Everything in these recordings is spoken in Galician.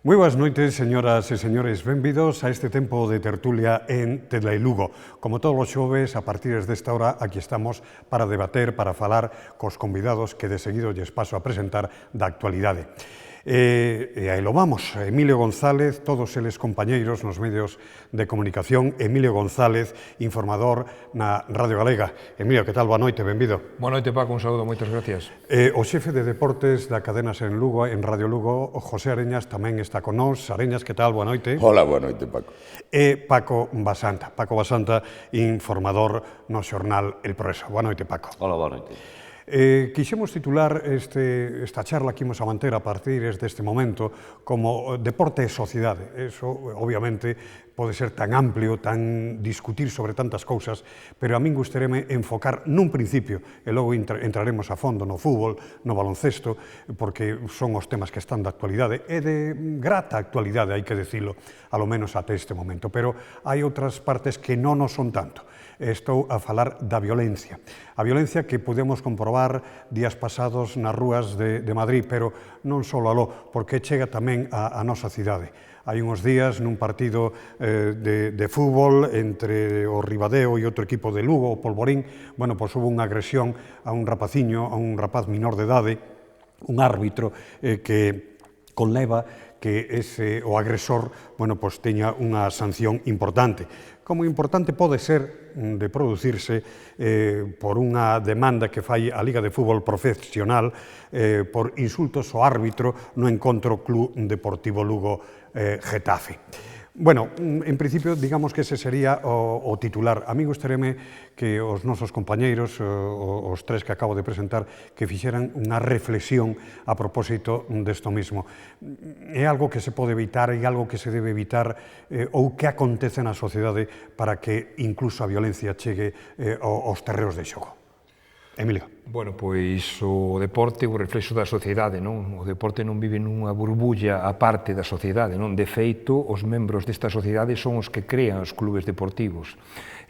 Moi boas noites, señoras e señores. Benvidos a este tempo de tertulia en Tedlailugo. Como todos os xoves, a partir desta hora, aquí estamos para debater, para falar cos convidados que de seguido lles paso a presentar da actualidade. E aí lo vamos, Emilio González, todos eles compañeiros nos medios de comunicación. Emilio González, informador na Radio Galega. Emilio, que tal? Boa noite, benvido. Boa noite, Paco, un saúdo, moitas gracias. O xefe de deportes da cadena en Lugo, en Radio Lugo, José Areñas, tamén está con nós. Areñas, que tal? Boa noite. Hola, boa noite, Paco. E Paco Basanta, informador no xornal El Progreso. Boa noite, Paco. Hola, boa noite. Quixemos titular esta charla que imos a manter a partir deste momento como deporte e sociedade. Eso, obviamente, pode ser tan amplio, tan discutir sobre tantas cousas, pero a min gustaréme enfocar nun principio, e logo entraremos a fondo no fútbol, no baloncesto, porque son os temas que están de actualidade, e de grata actualidade, hai que dicilo, alo menos até este momento. Pero hai outras partes que non o son tanto. Estou a falar da violencia. A violencia que podemos comprobar días pasados nas rúas de Madrid, pero non só aló, porque chega tamén a nosa cidade. Hai uns días nun partido de fútbol entre o Ribadeo e outro equipo de Lugo, o Polvorín, bueno, pois houve unha agresión a un rapaciño, a un rapaz menor de idade, un árbitro que conleva que o agresor, bueno, pois teña unha sanción importante. Como importante pode ser de producirse por unha demanda que fai a Liga de Fútbol Profesional por insultos ao árbitro no encontro Club Deportivo Lugo Getafe. Bueno, en principio, digamos que ese sería o titular. A mí gustaréme que os nosos compañeiros, os tres que acabo de presentar, que fixeran unha reflexión a propósito desto mismo. É algo que se pode evitar, é algo que se debe evitar, ou que acontece na sociedade para que incluso a violencia chegue aos terreos de xogo. Emilio. Bueno, pois o deporte é o reflexo da sociedade, non? O deporte non vive nunha burbulla a parte da sociedade, non? De feito, os membros desta sociedade son os que crean os clubes deportivos.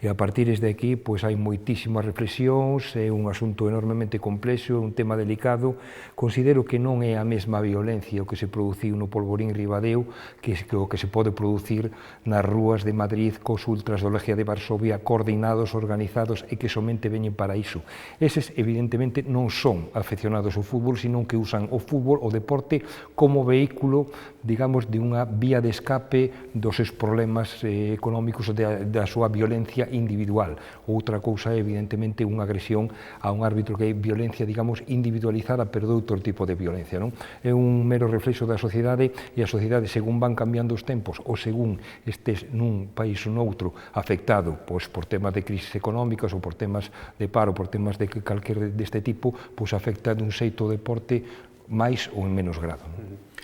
E a partir de aquí, pois hai moitísimas reflexións, é un asunto enormemente complexo, é un tema delicado. Considero que non é a mesma violencia o que se produciu no Polvorín Ribadeo que o que se pode producir nas rúas de Madrid cos ultras do Legia de Varsovia coordinados, organizados e que somente veñen para iso. Eses, evidentemente, non son afeccionados ao fútbol, sino que usan o fútbol, o deporte, como vehículo, digamos, de unha vía de escape dos seus problemas económicos da súa violencia individual. Outra cousa é, evidentemente, unha agresión a un árbitro que é violencia, digamos, individualizada, pero de outro tipo de violencia, non? É un mero reflexo da sociedade, e a sociedade, según van cambiando os tempos, ou según estes nun país ou noutro afectado, pois, por temas de crisis económicas ou por temas de paro, por temas de calquer deste tipo, pois afecta dun xeito o deporte máis ou en menos grado.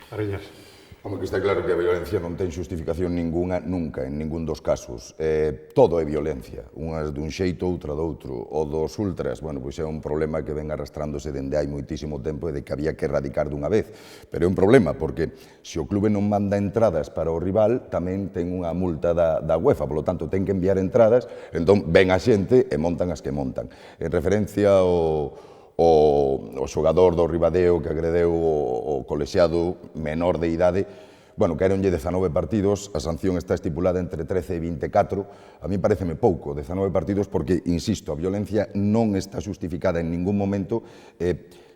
Areñas. Home, que está claro que a violencia non ten justificación ninguna, nunca, en ningún dos casos. Todo é violencia, unhas dun xeito, outra doutro. O dos ultras, bueno, pois é un problema que ven arrastrándose dende hai moitísimo tempo e de que había que erradicar dunha vez. Pero é un problema, porque se o clube non manda entradas para o rival, tamén ten unha multa da UEFA, polo tanto, ten que enviar entradas, entón ven a xente e montan as que montan. En referencia o xogador do Ribadeo que agredeu o colexiado menor de idade, bueno, caeronlle 19 partidos, a sanción está estipulada entre 13 e 24, a mí pareceme pouco, 19 partidos, porque, insisto, a violencia non está justificada en ningún momento.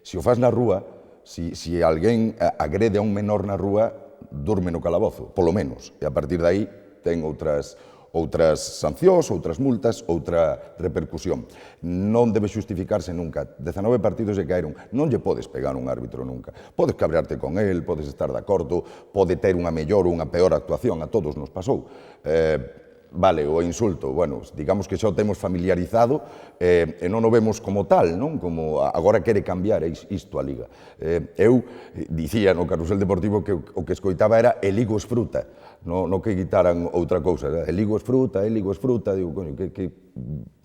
Se o faz na rúa, se alguén agrede a un menor na rúa, durme no calabozo, polo menos, e a partir de aí ten outras sancións, outras multas, outra repercusión. Non debe justificarse nunca. 19 partidos se caeron. Non lle podes pegar un árbitro nunca. Podes cabrearte con el, podes estar de acordo, pode ter unha mellor ou unha peor actuación, a todos nos pasou. Vale, o insulto, bueno, digamos que xa o temos familiarizado e non o vemos como tal, non? Como agora quere cambiar isto a Liga. Eu dicía no Carrusel Deportivo que o que escoitaba era el higo es fruta, no que quitaran outra cousa. El higo es fruta, digo, coño, que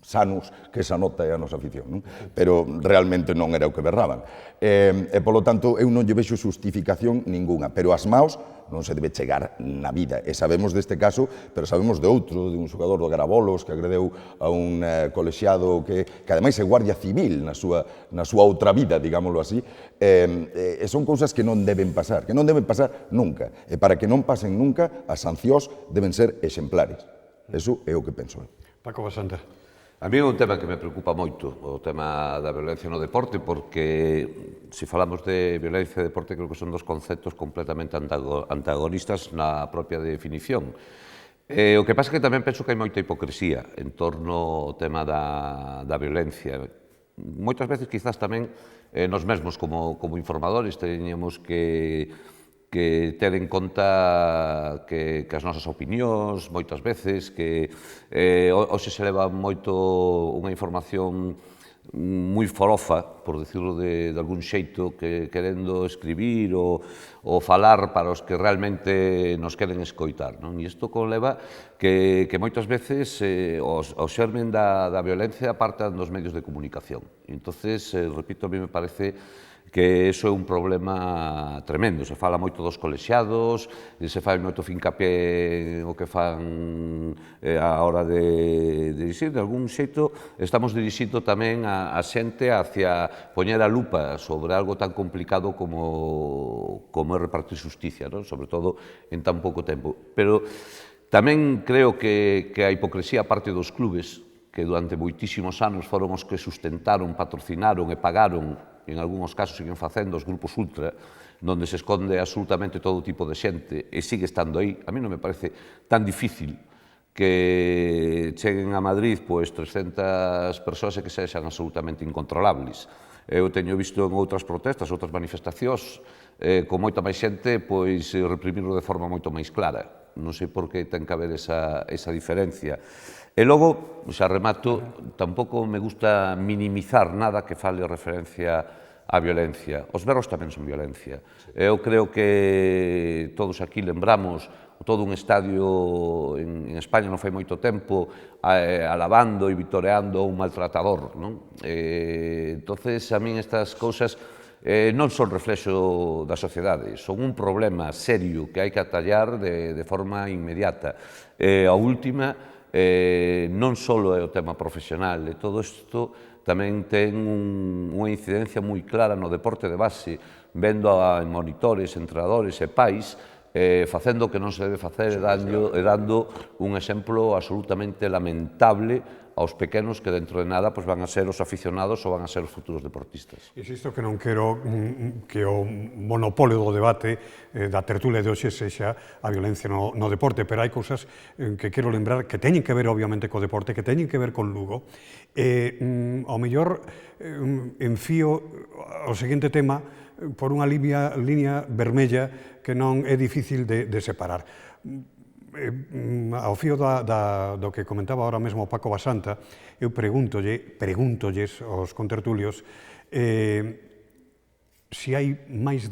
sanos que esa nota é a nosa afición, non? Pero realmente non era o que berraban. E, polo tanto, eu non lle vexo justificación ninguna, pero as maos non se debe chegar na vida. E sabemos deste caso, pero sabemos de outro, de un xogador do Garabolos que agredeu a un colexiado que ademais é guardia civil na súa outra vida, digámoslo así, e son cousas que non deben pasar nunca. E para que non pasen nunca, as sancións deben ser exemplares. Eso é o que penso. Paco Basanta. A mí é un tema que me preocupa moito, o tema da violencia no deporte, porque se falamos de violencia e deporte, creo que son dos conceptos completamente antagonistas na propia definición. O que pasa é que tamén penso que hai moita hipocresía en torno ao tema da violencia. Moitas veces, quizás tamén, nos mesmos como informadores teñamos que ter en conta que as nosas opinións, moitas veces, que hoxe se leva moito unha información moi forofa, por decirlo de algún xeito, que querendo escribir ou falar para os que realmente nos queren escoitar. E isto conleva que moitas veces o xermen da violencia partan dos medios de comunicación. Entonces, repito, a mí me parece que iso é un problema tremendo. Se fala moito dos colexiados, se fai moito fincapé o que fan a hora de dirixir. De algún xeito, estamos dirixindo tamén a xente hacia poñer a lupa sobre algo tan complicado como é repartir xusticia, sobre todo en tan pouco tempo. Pero tamén creo que a hipocresía parte dos clubes, que durante moitísimos anos foron os que sustentaron, patrocinaron e pagaron, en algúns casos siguen facendo os grupos ultra, donde se esconde absolutamente todo tipo de xente e sigue estando aí. A mí non me parece tan difícil que cheguen a Madrid 300 persoas e que sexan absolutamente incontrolables. Eu teño visto en outras protestas, outras manifestacións, con moita máis xente, reprimirlo de forma moito máis clara. Non sei por que ten que haber esa diferencia. E logo, xa remato, tampouco me gusta minimizar nada que fale referencia á violencia. Os berros tamén son violencia. Eu creo que todos aquí lembramos todo un estadio en España non fai moito tempo alabando e vitoreando un maltratador. Entonces, a min estas cousas non son reflexo da sociedade, son un problema serio que hai que atallar de forma inmediata. A última, non só é o tema profesional, e todo isto tamén ten unha incidencia moi clara no deporte de base, vendo a monitores, entrenadores e pais facendo o que non se debe facer e dando un exemplo absolutamente lamentable aos pequenos que dentro de nada van a ser os aficionados ou van a ser os futuros deportistas. Insisto que non quero que o monopolio do debate da tertulia de hoxe sexa a violencia no deporte, pero hai cousas que quero lembrar que teñen que ver obviamente co deporte, que teñen que ver con Lugo. Ao mellor enfío o seguinte tema por unha línea vermella que non é difícil de separar. Ao fío do que comentaba ahora mesmo o Paco Basanta, eu pregúntolles aos contertulios se hai máis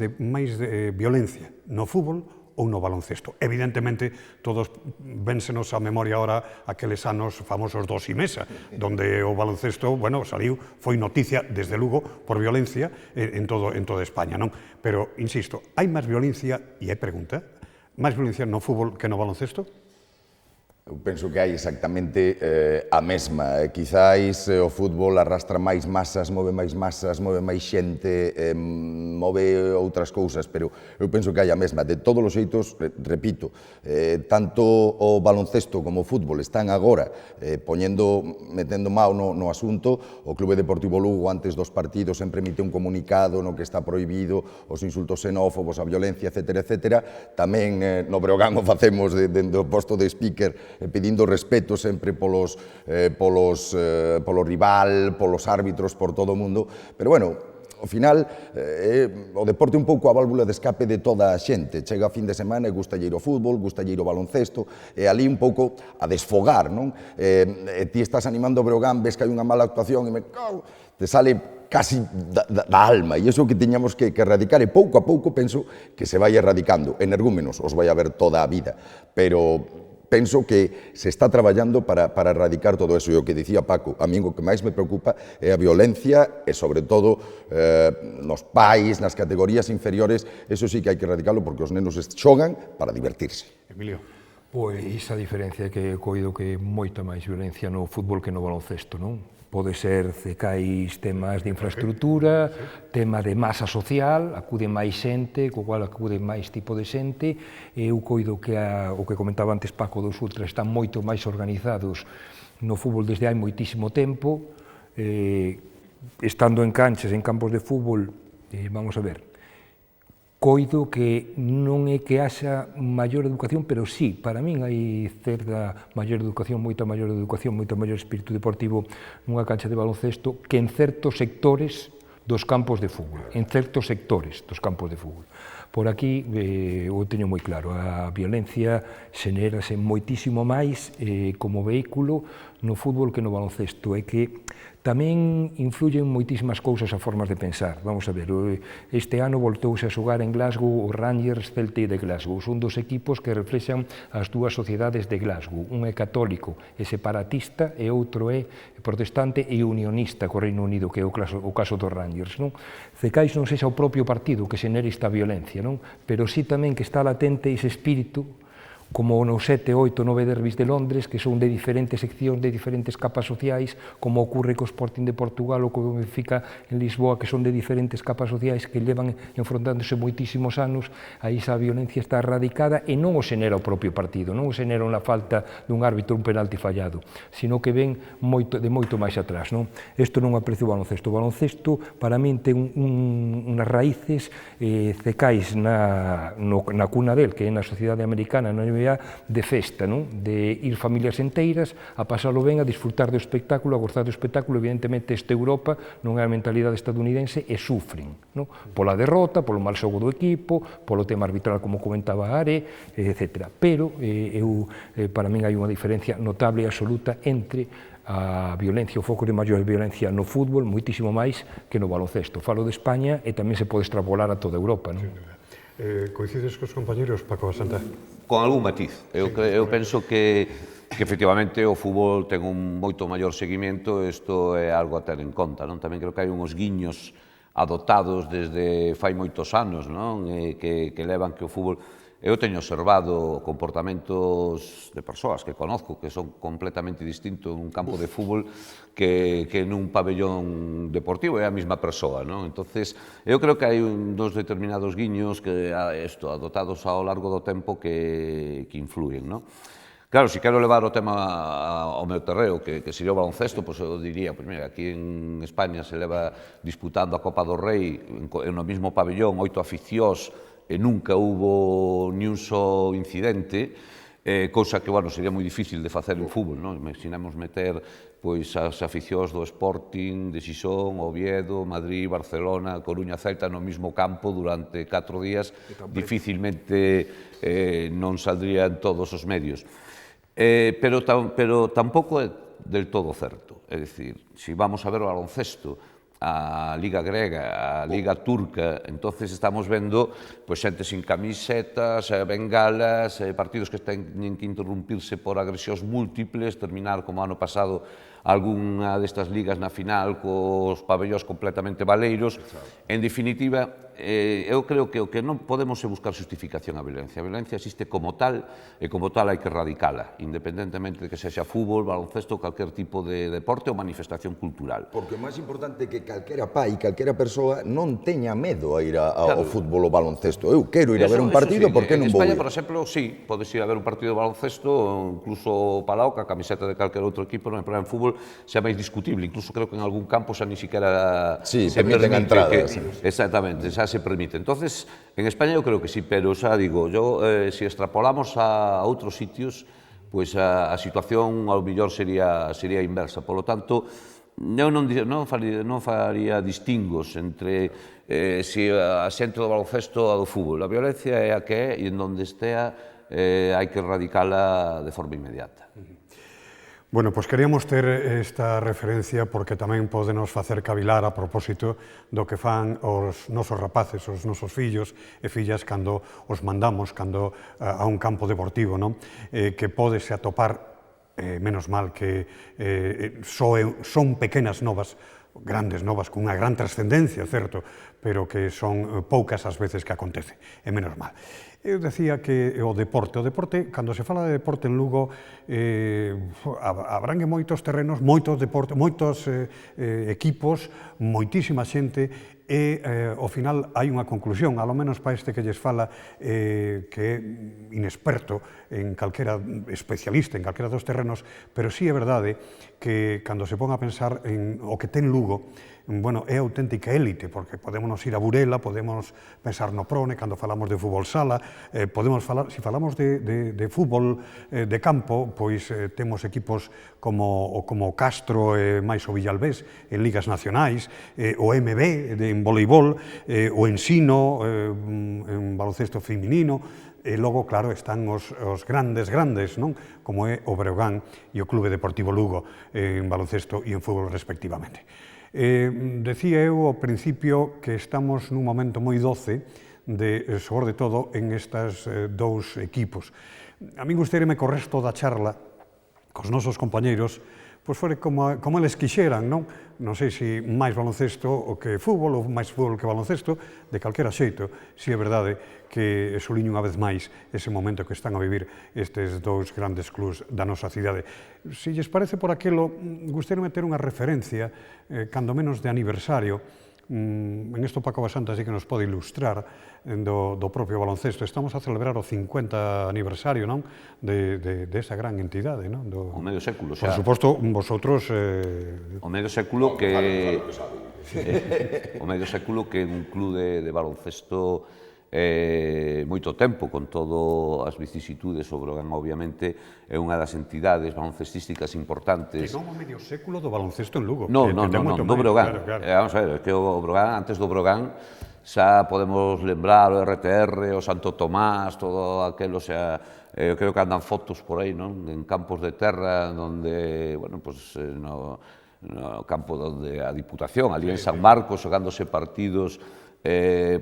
violencia no fútbol ou no baloncesto. Evidentemente, todos vénsenos a memoria ahora aqueles anos famosos do Simesa, donde o baloncesto, saliu, foi noticia, desde Lugo, por violencia en toda España, non? Pero, insisto, hai máis violencia, e é pregunta, máis violencia no fútbol que no baloncesto? Eu penso que hai exactamente a mesma. Quizáis o fútbol arrastra máis masas, move máis xente, move outras cousas, pero eu penso que hai a mesma. De todos os xeitos, repito, tanto o baloncesto como o fútbol están agora metendo mao no asunto. O Clube Deportivo Lugo, antes dos partidos, sempre emite un comunicado no que está prohibido os insultos xenófobos, a violencia, etcétera. Tamén no Breogán o facemos dende o posto de speaker, pedindo respeto sempre polo rival, polos árbitros, por todo o mundo, pero ao final o deporte é un pouco a válvula de escape de toda a xente. Chega a fin de semana e gustalle ir ao fútbol, gustalle ir ao baloncesto, e ali un pouco a desfogar, non? Ti estás animando o Breogán, ves que hai unha mala actuación e te sale casi da alma, e iso que teñamos que erradicar, e pouco a pouco penso que se vai erradicando. Energúmenos os vai haber toda a vida, pero penso que se está traballando para erradicar todo eso. E o que dicía Paco, a mí o que máis me preocupa é a violencia e, sobre todo, nos pais, nas categorías inferiores, eso sí que hai que erradicarlo porque os nenos xogan para divertirse. Emilio. Pois a diferencia é que coido que moita máis violencia no fútbol que no baloncesto, non? Pode ser cecais temas de infraestructura, tema de masa social, acude máis xente, co cual acude máis tipo de xente, e eu coido que o que comentaba antes Paco dos ultras están moito máis organizados no fútbol desde hai moitísimo tempo, estando en canchas, en campos de fútbol, vamos a ver, coido que non é que haxa maior educación, pero sí, para min hai certa maior educación, moita maior espírito deportivo nunha cancha de baloncesto que en certos sectores dos campos de fútbol, en certos sectores dos campos de fútbol. Por aquí, eu teño moi claro, a violencia xenérase moitísimo máis como vehículo no fútbol que no baloncesto, e que tamén influyen moitísimas cousas a formas de pensar. Vamos a ver, este ano voltouse a xogar en Glasgow o Rangers Celtic de Glasgow. Son dos equipos que reflexan as dúas sociedades de Glasgow. Un é católico e separatista e outro é protestante e unionista co Reino Unido, que é o caso dos Rangers. Cecais non sexa o propio partido que xenere esta violencia, pero sí tamén que está latente ese espírito, como nos 7, 8, 9 derbis de Londres, que son de diferentes seccións, de diferentes capas sociais, como ocorre co Sporting de Portugal ou co Benfica en Lisboa, que son de diferentes capas sociais que levan enfrontándose moitísimos anos. Aí esa violencia está erradicada e non o xenera o propio partido, non o xenera unha falta dun árbitro, un penalti fallado, sino que ven de moito máis atrás. Isto non aprecio o baloncesto. O baloncesto, para min, ten unhas raíces cecais na cuna del, que é na sociedade americana, na NBA, de festa, de ir familias enteiras a pasalo ben, a disfrutar do espectáculo, a gozar do espectáculo. Evidentemente, esta Europa non é a mentalidade estadounidense e sufren pola derrota, polo mal xogo do equipo, polo tema arbitral, como comentaba Are, etc. Pero, para min, hai unha diferencia notable e absoluta entre a violencia, o foco de maior violencia no fútbol, moitísimo máis que no baloncesto. Falo de España e tamén se pode extrapolar a toda Europa. Coincides cos compañeros, Paco Basanta? Con algún matiz. Eu penso que efectivamente o fútbol ten un moito maior seguimento, isto é algo a ter en conta. Tamén creo que hai uns guiños adotados desde fai moitos anos, que levan que o fútbol... Eu teño observado comportamentos de persoas que conozco que son completamente distintos en un campo de fútbol que nun pabellón deportivo, é a mesma persoa. Entonces, eu creo que hai uns determinados guiños que adotados ao largo do tempo que influyen. Claro, se quero levar o tema ao meu terreo, que sería o baloncesto, pois eu diría, pois mira, aquí en España se leva disputando a Copa do Rei no mesmo pabellón, 8 aficións, e nunca hubo ni un só incidente, cousa que, bueno, sería moi difícil de facer en fútbol, imaginamos meter as aficións do Sporting, de Xixón, Oviedo, Madrid, Barcelona, Coruña, Celta no mesmo campo durante 4 días, dificilmente non saldrían todos os medios. Pero tampouco é del todo certo, é dicir, se vamos a ver o baloncesto, a Liga Grega, a Liga Turca, entonces estamos vendo xente sin camisetas, bengalas, partidos que teñen que interrumpirse por agresións múltiples, terminar como ano pasado algunha destas ligas na final cos pabellóns completamente baleiros. En definitiva, eu creo que o que non podemos é buscar justificación á violencia. A violencia existe como tal e como tal hai que erradicala, independentemente de que sexa fútbol, baloncesto, calquer tipo de deporte ou manifestación cultural. Porque o máis importante é que calquera pai, calquera persoa non teña medo a ir ao fútbol ou baloncesto. Eu quero ir a ver un partido, por que non vou ir? En España, por exemplo, sí, podes ir a ver un partido de baloncesto, incluso o Palau, a camiseta de calquer outro equipo, non é problema. En fútbol xa máis discutible, incluso creo que en algún campo xa ni siquiera se permite a entrada. Exactamente, xa se permite. Entonces, en España eu creo que sí, pero xa digo, se extrapolamos a outros sitios, pois a situación ao mellor sería inversa. Por lo tanto, eu non faría distingos entre se a xente do baloncesto ou do fútbol. A violencia é a que é e en donde estea hai que erradicala de forma inmediata. Bueno, pois queríamos ter esta referencia porque tamén pode nos facer cavilar a propósito do que fan os nosos rapaces, os nosos fillos e fillas cando os mandamos cando a un campo deportivo, non? Que podese atopar, menos mal que son pequenas novas, grandes novas, con unha gran trascendencia, certo, pero que son poucas as veces que acontece, e menos mal. Eu decía que o deporte, cando se fala de deporte en Lugo, abrangue moitos terrenos, moitos deportes, moitos equipos, moitísima xente, e ao final hai unha conclusión, alo menos para este que lles fala, que é inexperto en calquera especialista en calquera dos terrenos, pero sí é verdade que cando se pon a pensar en o que ten Lugo, bueno, é auténtica élite, porque podemos ir a Burela, podemos pensar no Prone, cando falamos de fútbol sala, podemos falar, se falamos de fútbol de campo, pois temos equipos como Castro e máis o Villalbés en ligas nacionais, o MB en voleibol, o Ensino en baloncesto feminino, e logo, claro, están os grandes, non? Como é o Breogán e o Clube Deportivo Lugo en baloncesto e en fútbol respectivamente. Decía eu ao principio que estamos nun momento moi doce, sobre todo en estes dous equipos. A mí gustaríame co resto da charla, cos nosos compañeiros, pois fore como eles quixeran, non? Non sei se máis baloncesto ou que fútbol, ou máis fútbol que baloncesto, de calquera xeito, si é verdade que suliño unha vez máis ese momento que están a vivir estes dous grandes clubs da nosa cidade. Se lles parece por aquelo, gustaríame ter unha referencia, cando menos de aniversario, en isto Paco Basanta sí que nos pode ilustrar do propio baloncesto. Estamos a celebrar o 50 aniversario, non? De esa gran entidade, non? O medio século, xa. Por suposto, vosotros... O medio século que... O medio século que un club de baloncesto moito tempo, con todo as vicisitudes. O Breogán, obviamente, é unha das entidades baloncestísticas importantes. Que non o medio século do baloncesto en Lugo. Non, do Breogán. Vamos a ver, que o Breogán, antes do Breogán, xa podemos lembrar o RTR, o Santo Tomás, todo aquelo, xa, eu creo que andan fotos por aí, non? En campos de terra, onde, bueno, pues, no campo onde a Diputación, ali en San Marcos, xogándose partidos,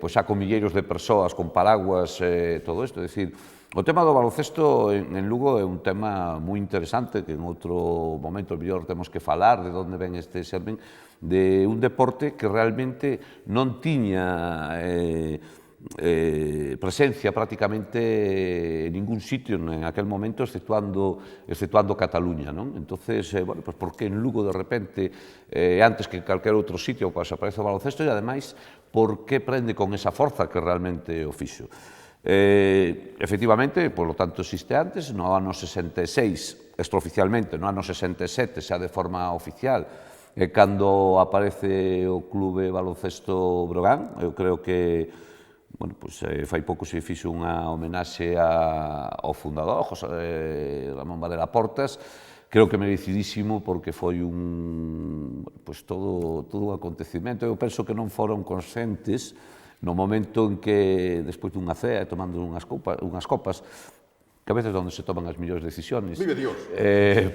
pois xa con milleiros de persoas, con paraguas, todo isto. É dicir, o tema do baloncesto en Lugo é un tema moi interesante, que en outro momento mellor temos que falar de onde ven este xermen, de un deporte que realmente non tiña presencia prácticamente en ningún sitio en aquel momento, exceptuando Cataluña, non? Entonces, bueno, pues por que en Lugo de repente, antes que en calquer outro sitio, pues aparece o baloncesto, e ademais, por que prende con esa forza que realmente o fixo? Efectivamente, polo tanto, existe antes, no ano 66, extraoficialmente, no ano 67, xa de forma oficial, cando aparece o Clube Baloncesto Breogán. Eu creo que, bueno, pues, fai pouco se fixo unha homenaxe ao fundador, José Ramón Varela Portas. Creo que merecidísimo, porque foi todo un acontecimento. Eu penso que non foron conscientes no momento en que, despois dunha cea, tomando unhas copas, que a veces onde se toman as millores decisións. Vive Dios!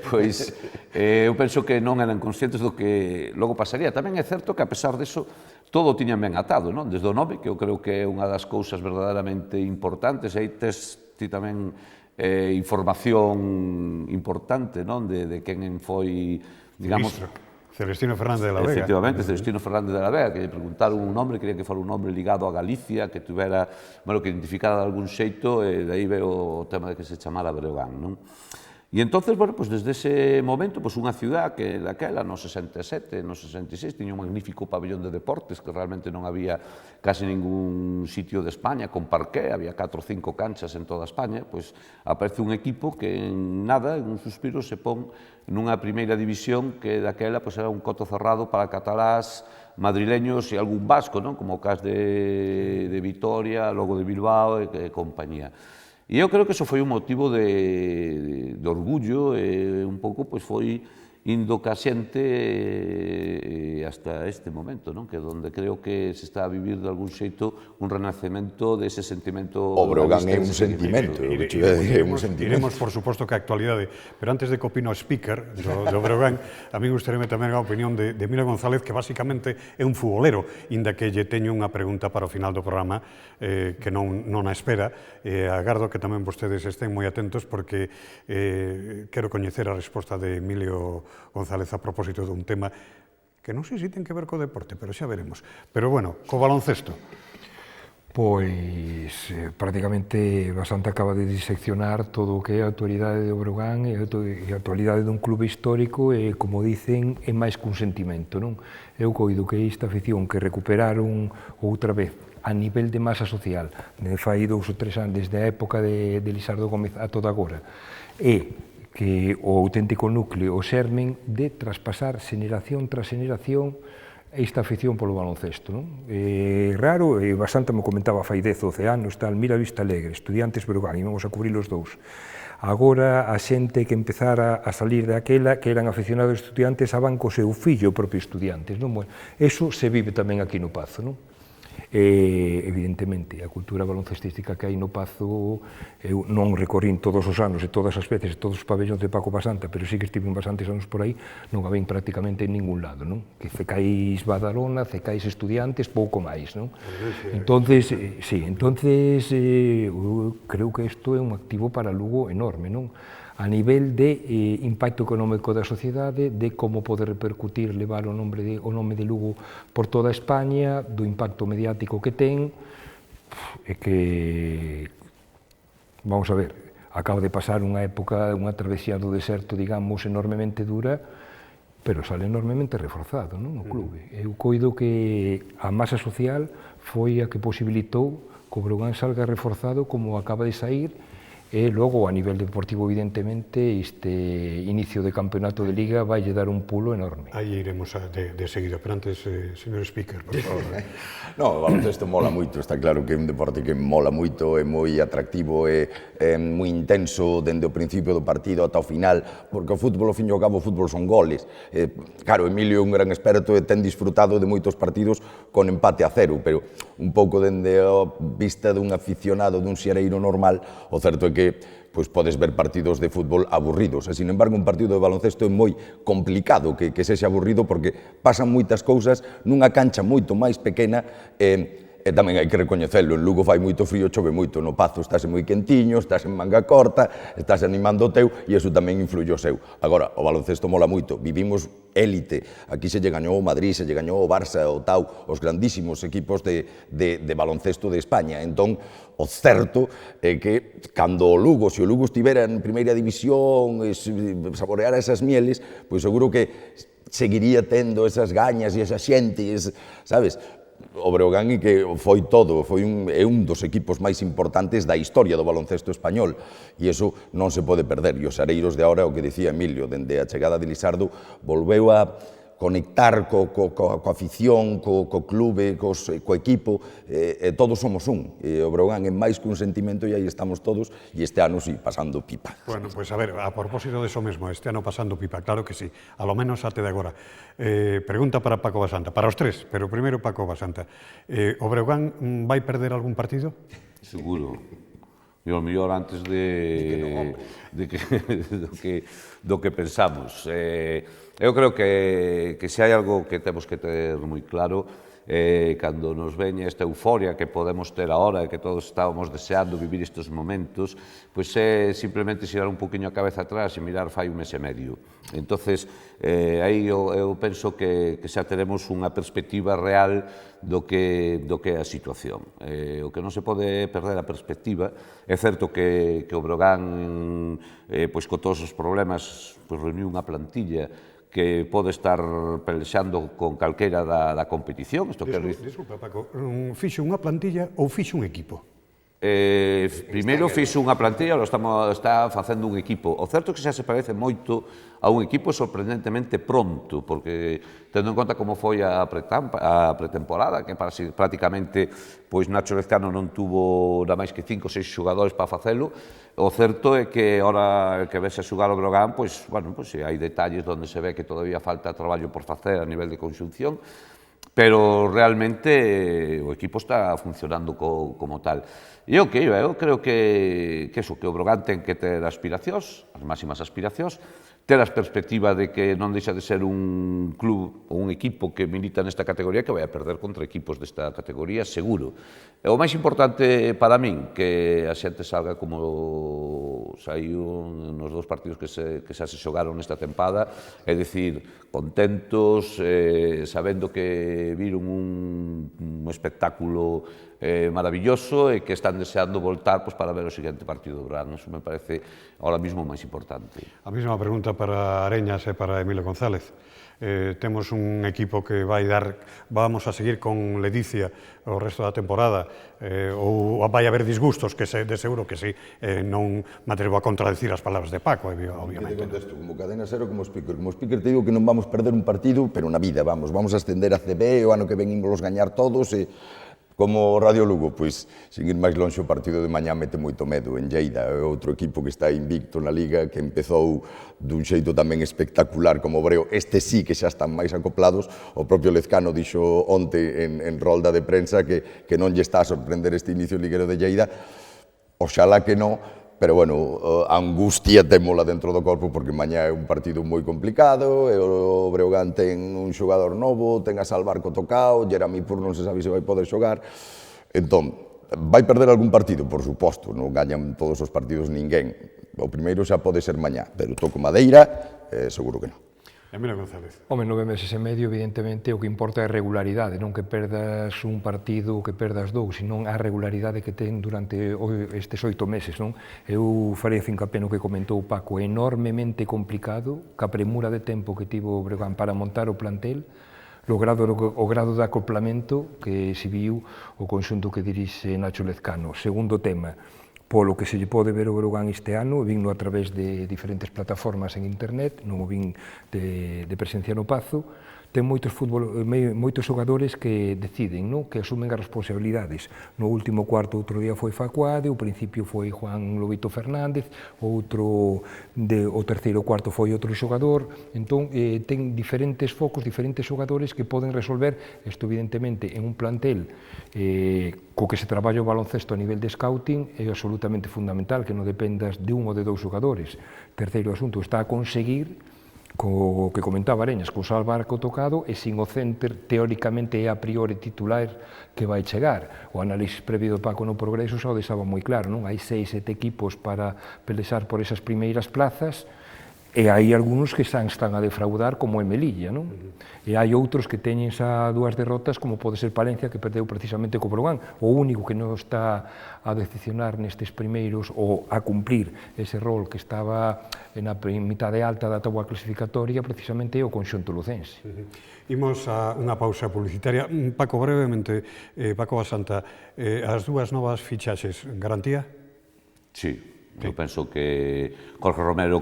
Pois, eu penso que non eran conscientes do que logo pasaría. Tamén é certo que, a pesar diso, todo tiñan ben atado, non? Desde o nome, que eu creo que é unha das cousas verdadeiramente importantes. Aí tes ti tamén información importante, non? De quen foi, digamos... Celestino Fernández de la Vega. Efectivamente, Celestino Fernández de la Vega, que lle preguntaron un nombre, querían que fora un nombre ligado a Galicia, que tuvera, bueno, que identificara de algún xeito, e de aí veo o tema de que se chamara Breogán, non? E entonces, bueno, pues desde ese momento, pues unha ciudad que daquela, no 67, no 66, tiña un magnífico pabellón de deportes, que realmente non había casi ningún sitio de España con parqué, había 4 ou 5 canchas en toda España, pues aparece un equipo que en nada, en un suspiro, se pon nunha primeira división que daquela pues era un coto cerrado para catalás, madrileños e algún vasco, non? Como o cas de Vitoria, logo de Bilbao e compañía. E eu creo que eso foi un motivo de orgullo, e un pouco, pois, foi indo ca xente hasta este momento, non? Que é onde creo que se está a vivir de algún xeito un renacemento dese sentimento... O Breogán é un sentimento, Iremos, por suposto, que a actualidade, pero antes de que opino o speaker do Breogán, a mí gustaríame tamén a opinión de Emilio González, que basicamente é un futbolero, inda que lle teño unha pregunta para o final do programa que non a espera. Agardo que tamén vostedes estén moi atentos porque quero coñecer a resposta de Emilio González a propósito dun tema que non sei se ten que ver co deporte, pero xa veremos. Pero bueno, co baloncesto. Pois prácticamente bastante acaba de diseccionar todo o que é a actualidade do Breogán e a actualidade dun clube histórico e, como dicen, é máis que un sentimento, non? Eu coido que esta afición que recuperaron outra vez a nivel de masa social, de fai 2 ou 3 anos, desde a época de Lisardo Gómez a toda agora, e que o auténtico núcleo, o xermen de traspasar xeneración tras xeneración esta afición polo baloncesto, non? É raro, e bastante me comentaba fai 10 ou 12 anos, tal, mira Vista Alegre, Estudiantes Breogán, íbamos a cubrir os dous. Agora, a xente que empezara a salir daquela, que eran aficionados estudiantes, aban co seu fillo, o propio Estudiantes, non? Bueno, eso se vive tamén aquí no Pazo, non? Evidentemente, a cultura baloncestística que hai no Pazo, eu non recorrín todos os anos e todas as veces todos os pabellóns de Paco Basanta, pero sí que estive bastantes anos por aí, non a ven prácticamente en ningún lado, non? Que Cecais Badalona, Cecais Estudiantes, pouco máis, non? Entonces, eu creo que isto é un activo para Lugo enorme, non? A nivel de impacto económico da sociedade, de como pode repercutir levar o nome de Lugo por toda España, do impacto mediático que ten, e que, vamos a ver, acaba de pasar unha época, unha travesía do deserto, digamos, enormemente dura, pero sale enormemente reforzado, non, o clube. Eu coido que a masa social foi a que posibilitou que o Breogán salga reforzado como acaba de sair. E logo, a nivel deportivo, evidentemente, este inicio de campeonato de Liga vai lle dar un pulo enorme. Aí iremos de seguida, pero antes, señor speaker, por favor. No, o baloncesto mola moito, está claro que é un deporte que mola moito, é moi atractivo, é moi intenso dende o principio do partido ata o final, porque o fútbol, ao fin e ao cabo, o fútbol son goles. Claro, Emilio é un gran experto e ten disfrutado de moitos partidos con empate a 0, pero un pouco dende a vista dun aficionado, dun xereiro normal, o certo é que pois podes ver partidos de fútbol aburridos. E, sin embargo, un partido de baloncesto é moi complicado que sexa aburrido porque pasan moitas cousas nunha cancha moito máis pequena e tamén hai que recoñecelo, en Lugo fai moito frío, chove moito, no Pazo estás moi quentiño, estás en manga corta, estás animando o teu e iso tamén influye o seu. Agora, o baloncesto mola moito, vivimos élite, aquí se lle gañou o Madrid, se lle gañou o Barça, o Tau, os grandísimos equipos de baloncesto de España. Entón, o certo é que cando o Lugo, se o Lugo estivera en primeira división e saboreara esas mieles, pois seguro que seguiría tendo esas gañas e esa xente, sabes? O Breogán é que foi todo, é un dos equipos máis importantes da historia do baloncesto español e iso non se pode perder. E os areiros de agora, o que dicía Emilio, dende a chegada de Lisardo, volveu a conectar coa afición, co clube, co equipo, e todos somos un. E o Breogán é máis que un sentimento e aí estamos todos, e este ano sí, pasando pipa. Bueno, pois a ver, a propósito de eso mesmo, este ano pasando pipa, claro que sí, a lo menos ate de agora. Pregunta para Paco Basanta, para os tres, pero primeiro Paco Basanta. O Breogán vai perder algún partido? Seguro. E ao mellor antes do que pensamos. Eu creo que se hai algo que temos que ter moi claro, cando nos veña esta euforia que podemos ter agora e que todos estábamos deseando vivir estes momentos, pois é simplemente xirar un poquinho a cabeza atrás e mirar fai un mes e medio. Entonces, aí eu penso que xa teremos unha perspectiva real do que é a situación. O que non se pode perder a perspectiva, é certo que o Breogán, pois con todos os problemas, pois reuniu unha plantilla que pode estar pelexando con calquera da competición. Disculpa, Paco, fixo unha plantilla ou fixo un equipo? Primeiro fixo unha plantilla, está facendo un equipo. O certo é que xa se parece moito a un equipo sorprendentemente pronto, porque tendo en conta como foi a pretemporada, que prácticamente Nacho Lezcano non tuvo nada máis que 5 ou 6 xogadores para facelo, o certo é que ahora que vese a xogar o Breogán, hai detalles onde se ve que todavía falta traballo por facer a nivel de conxunción, pero realmente o equipo está funcionando como tal. E eu creo que o Breogán ten que ter aspiracións, as máximas aspiracións, ter a perspectiva de que non deixa de ser un club ou un equipo que milita nesta categoría que vai a perder contra equipos desta categoría, seguro. E o máis importante para min, que a xente salga como saiu nos 2 partidos que xa se xogaron nesta tempada, é dicir, contentos, sabendo que viron un espectáculo maravilloso e que están deseando voltar para ver o seguinte partido do Breogán. Eso me parece ahora mismo o máis importante. A mesma pregunta para Areñas e para Emilio González. Temos un equipo que vamos a seguir con ledicia o resto da temporada, ou vai haber disgustos, que de seguro que sí, non me atrevo a contradecir as palabras de Paco, obviamente. Que te contesto, como cadena cero, como speaker. Como speaker te digo que non vamos perder un partido, pero na vida, vamos a ascender a CB, o ano que ven imos gañar todos, e como Radio Lugo, pois, sin ir máis longe, o partido de mañá mete moito medo en Lleida, é outro equipo que está invicto na Liga, que empezou dun xeito tamén espectacular como o Breo. Este sí que xa están máis acoplados. O propio Lezcano dixo onte en rolda de prensa que non lle está a sorprender este inicio liguero de Lleida. Oxalá que non, pero, bueno, a angustia témola dentro do corpo, porque mañá é un partido moi complicado, e o Breogán ten un xogador novo, ten a Salvarco tocado, Jeremy Pur non se sabe se vai poder xogar. Entón, vai perder algún partido, por suposto, non gañan todos os partidos ninguén. O primeiro xa pode ser mañá, pero toco madeira, seguro que non. Emilio González. Home, 9 meses e medio, evidentemente, o que importa é a regularidade, non que perdas un partido ou que perdas 2, senón a regularidade que ten durante estes 8 meses, non? Eu farei fincapé no que comentou Paco, é enormemente complicado, ca premura de tempo que tivo o Breogán para montar o plantel, o grado de acoplamento que exhibiu o conxunto que dirixe Nacho Lezcano. Segundo tema, polo que se lle pode ver o Breogán este ano, vinno a través de diferentes plataformas en internet, non o vin de presencia no Pazo, ten moitos xogadores que deciden, non? Que asumen as responsabilidades. No último cuarto outro día foi Facuade, o principio foi Juan Lobito Fernández, o terceiro cuarto foi outro xogador. Entón, ten diferentes focos, diferentes xogadores que poden resolver isto, evidentemente, en un plantel co que se traballa o baloncesto a nivel de scouting é absolutamente fundamental, que non dependas de un ou de 2 xogadores. Terceiro asunto, está a conseguir co que comentaba Areñas, co Salvarco tocado e sin o center, teóricamente é a priori titular que vai chegar. O análisis previo do Paco no Progreso xa o deixaba moi claro, non? Hai 6, 7 equipos para pelexar por esas primeiras plazas, e hai algúns que están a defraudar, como é Melilla, non? E hai outros que teñen xa 2 derrotas, como pode ser Palencia, que perdeu precisamente co Breogán. O único que non está a decepcionar nestes primeiros, ou a cumplir ese rol que estaba na mitade alta da táboa clasificatoria, precisamente é o conxunto lucense. Imos a unha pausa publicitaria. Paco, brevemente, Paco Basanta, as 2 novas fichaxes, garantía? Sí. Eu penso que Jorge Romero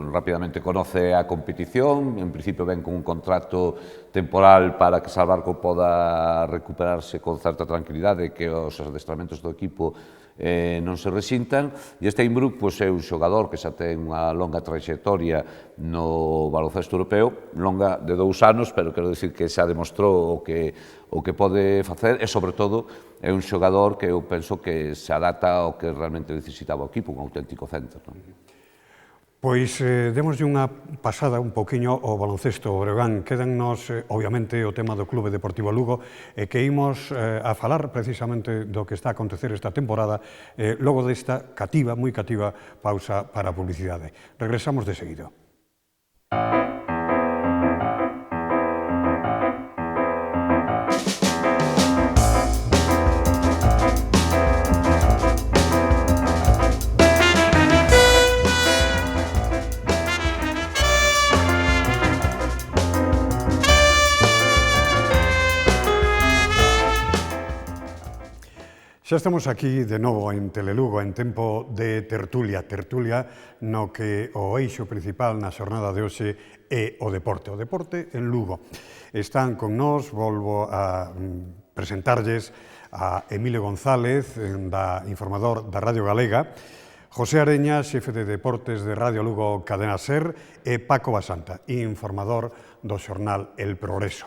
rapidamente conoce a competición, en principio ven con un contrato temporal para que Salvarco poda recuperarse con certa tranquilidade, que os adestramentos do equipo non se resintan, e Steinbrück é un xogador que xa ten unha longa trayectoria no baloncesto europeo, longa de 2 anos, pero quero dicir que xa demostrou o que pode facer, e sobre todo é un xogador que eu penso que se adapta ao que realmente necesitaba o equipo, un auténtico center. Pois demoslle unha pasada un poquinho ao baloncesto o Breogán. Quédannos, obviamente, o tema do Clube Deportivo Lugo, e que imos a falar precisamente do que está a acontecer esta temporada logo desta moi cativa pausa para a publicidade. Regresamos de seguido. Xa estamos aquí de novo en Telelugo en tempo de tertulia, tertulia no que o eixo principal na xornada de hoxe é o deporte en Lugo. Están con nós, volvo a presentarlles a Emilio González, informador da Radio Galega, José Areña, xefe de Deportes de Radio Lugo Cadena Ser, e Paco Basanta, informador do xornal El Progreso.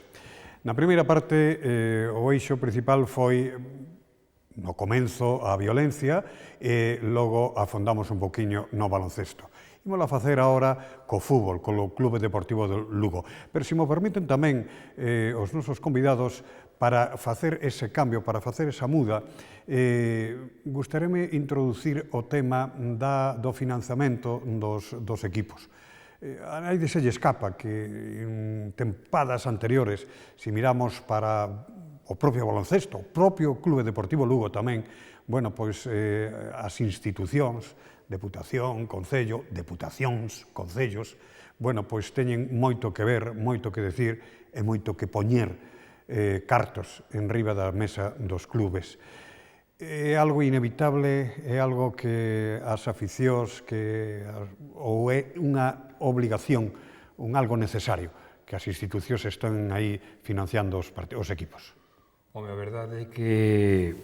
Na primeira parte, o eixo principal foi no comenzo a violencia e logo afondamos un poquinho no baloncesto. Imos a facer agora co fútbol, co Clube Deportivo de Lugo. Pero se me permiten tamén os nosos convidados para facer ese cambio, para facer esa muda, gustaréme introducir o tema do financiamento dos equipos. A nadie se lle escapa que en tempadas anteriores, se miramos para o propio baloncesto, o propio Clube Deportivo Lugo tamén, bueno, pois as institucións, Deputación, Concello, deputacións, concellos, bueno, pois teñen moito que ver, moito que decir e moito que poñer cartos en riba da mesa dos clubes. É algo inevitable, é algo que as aficións, ou é unha obligación, un algo necesario, que as institucións están aí financiando os equipos. Home, a verdade é que,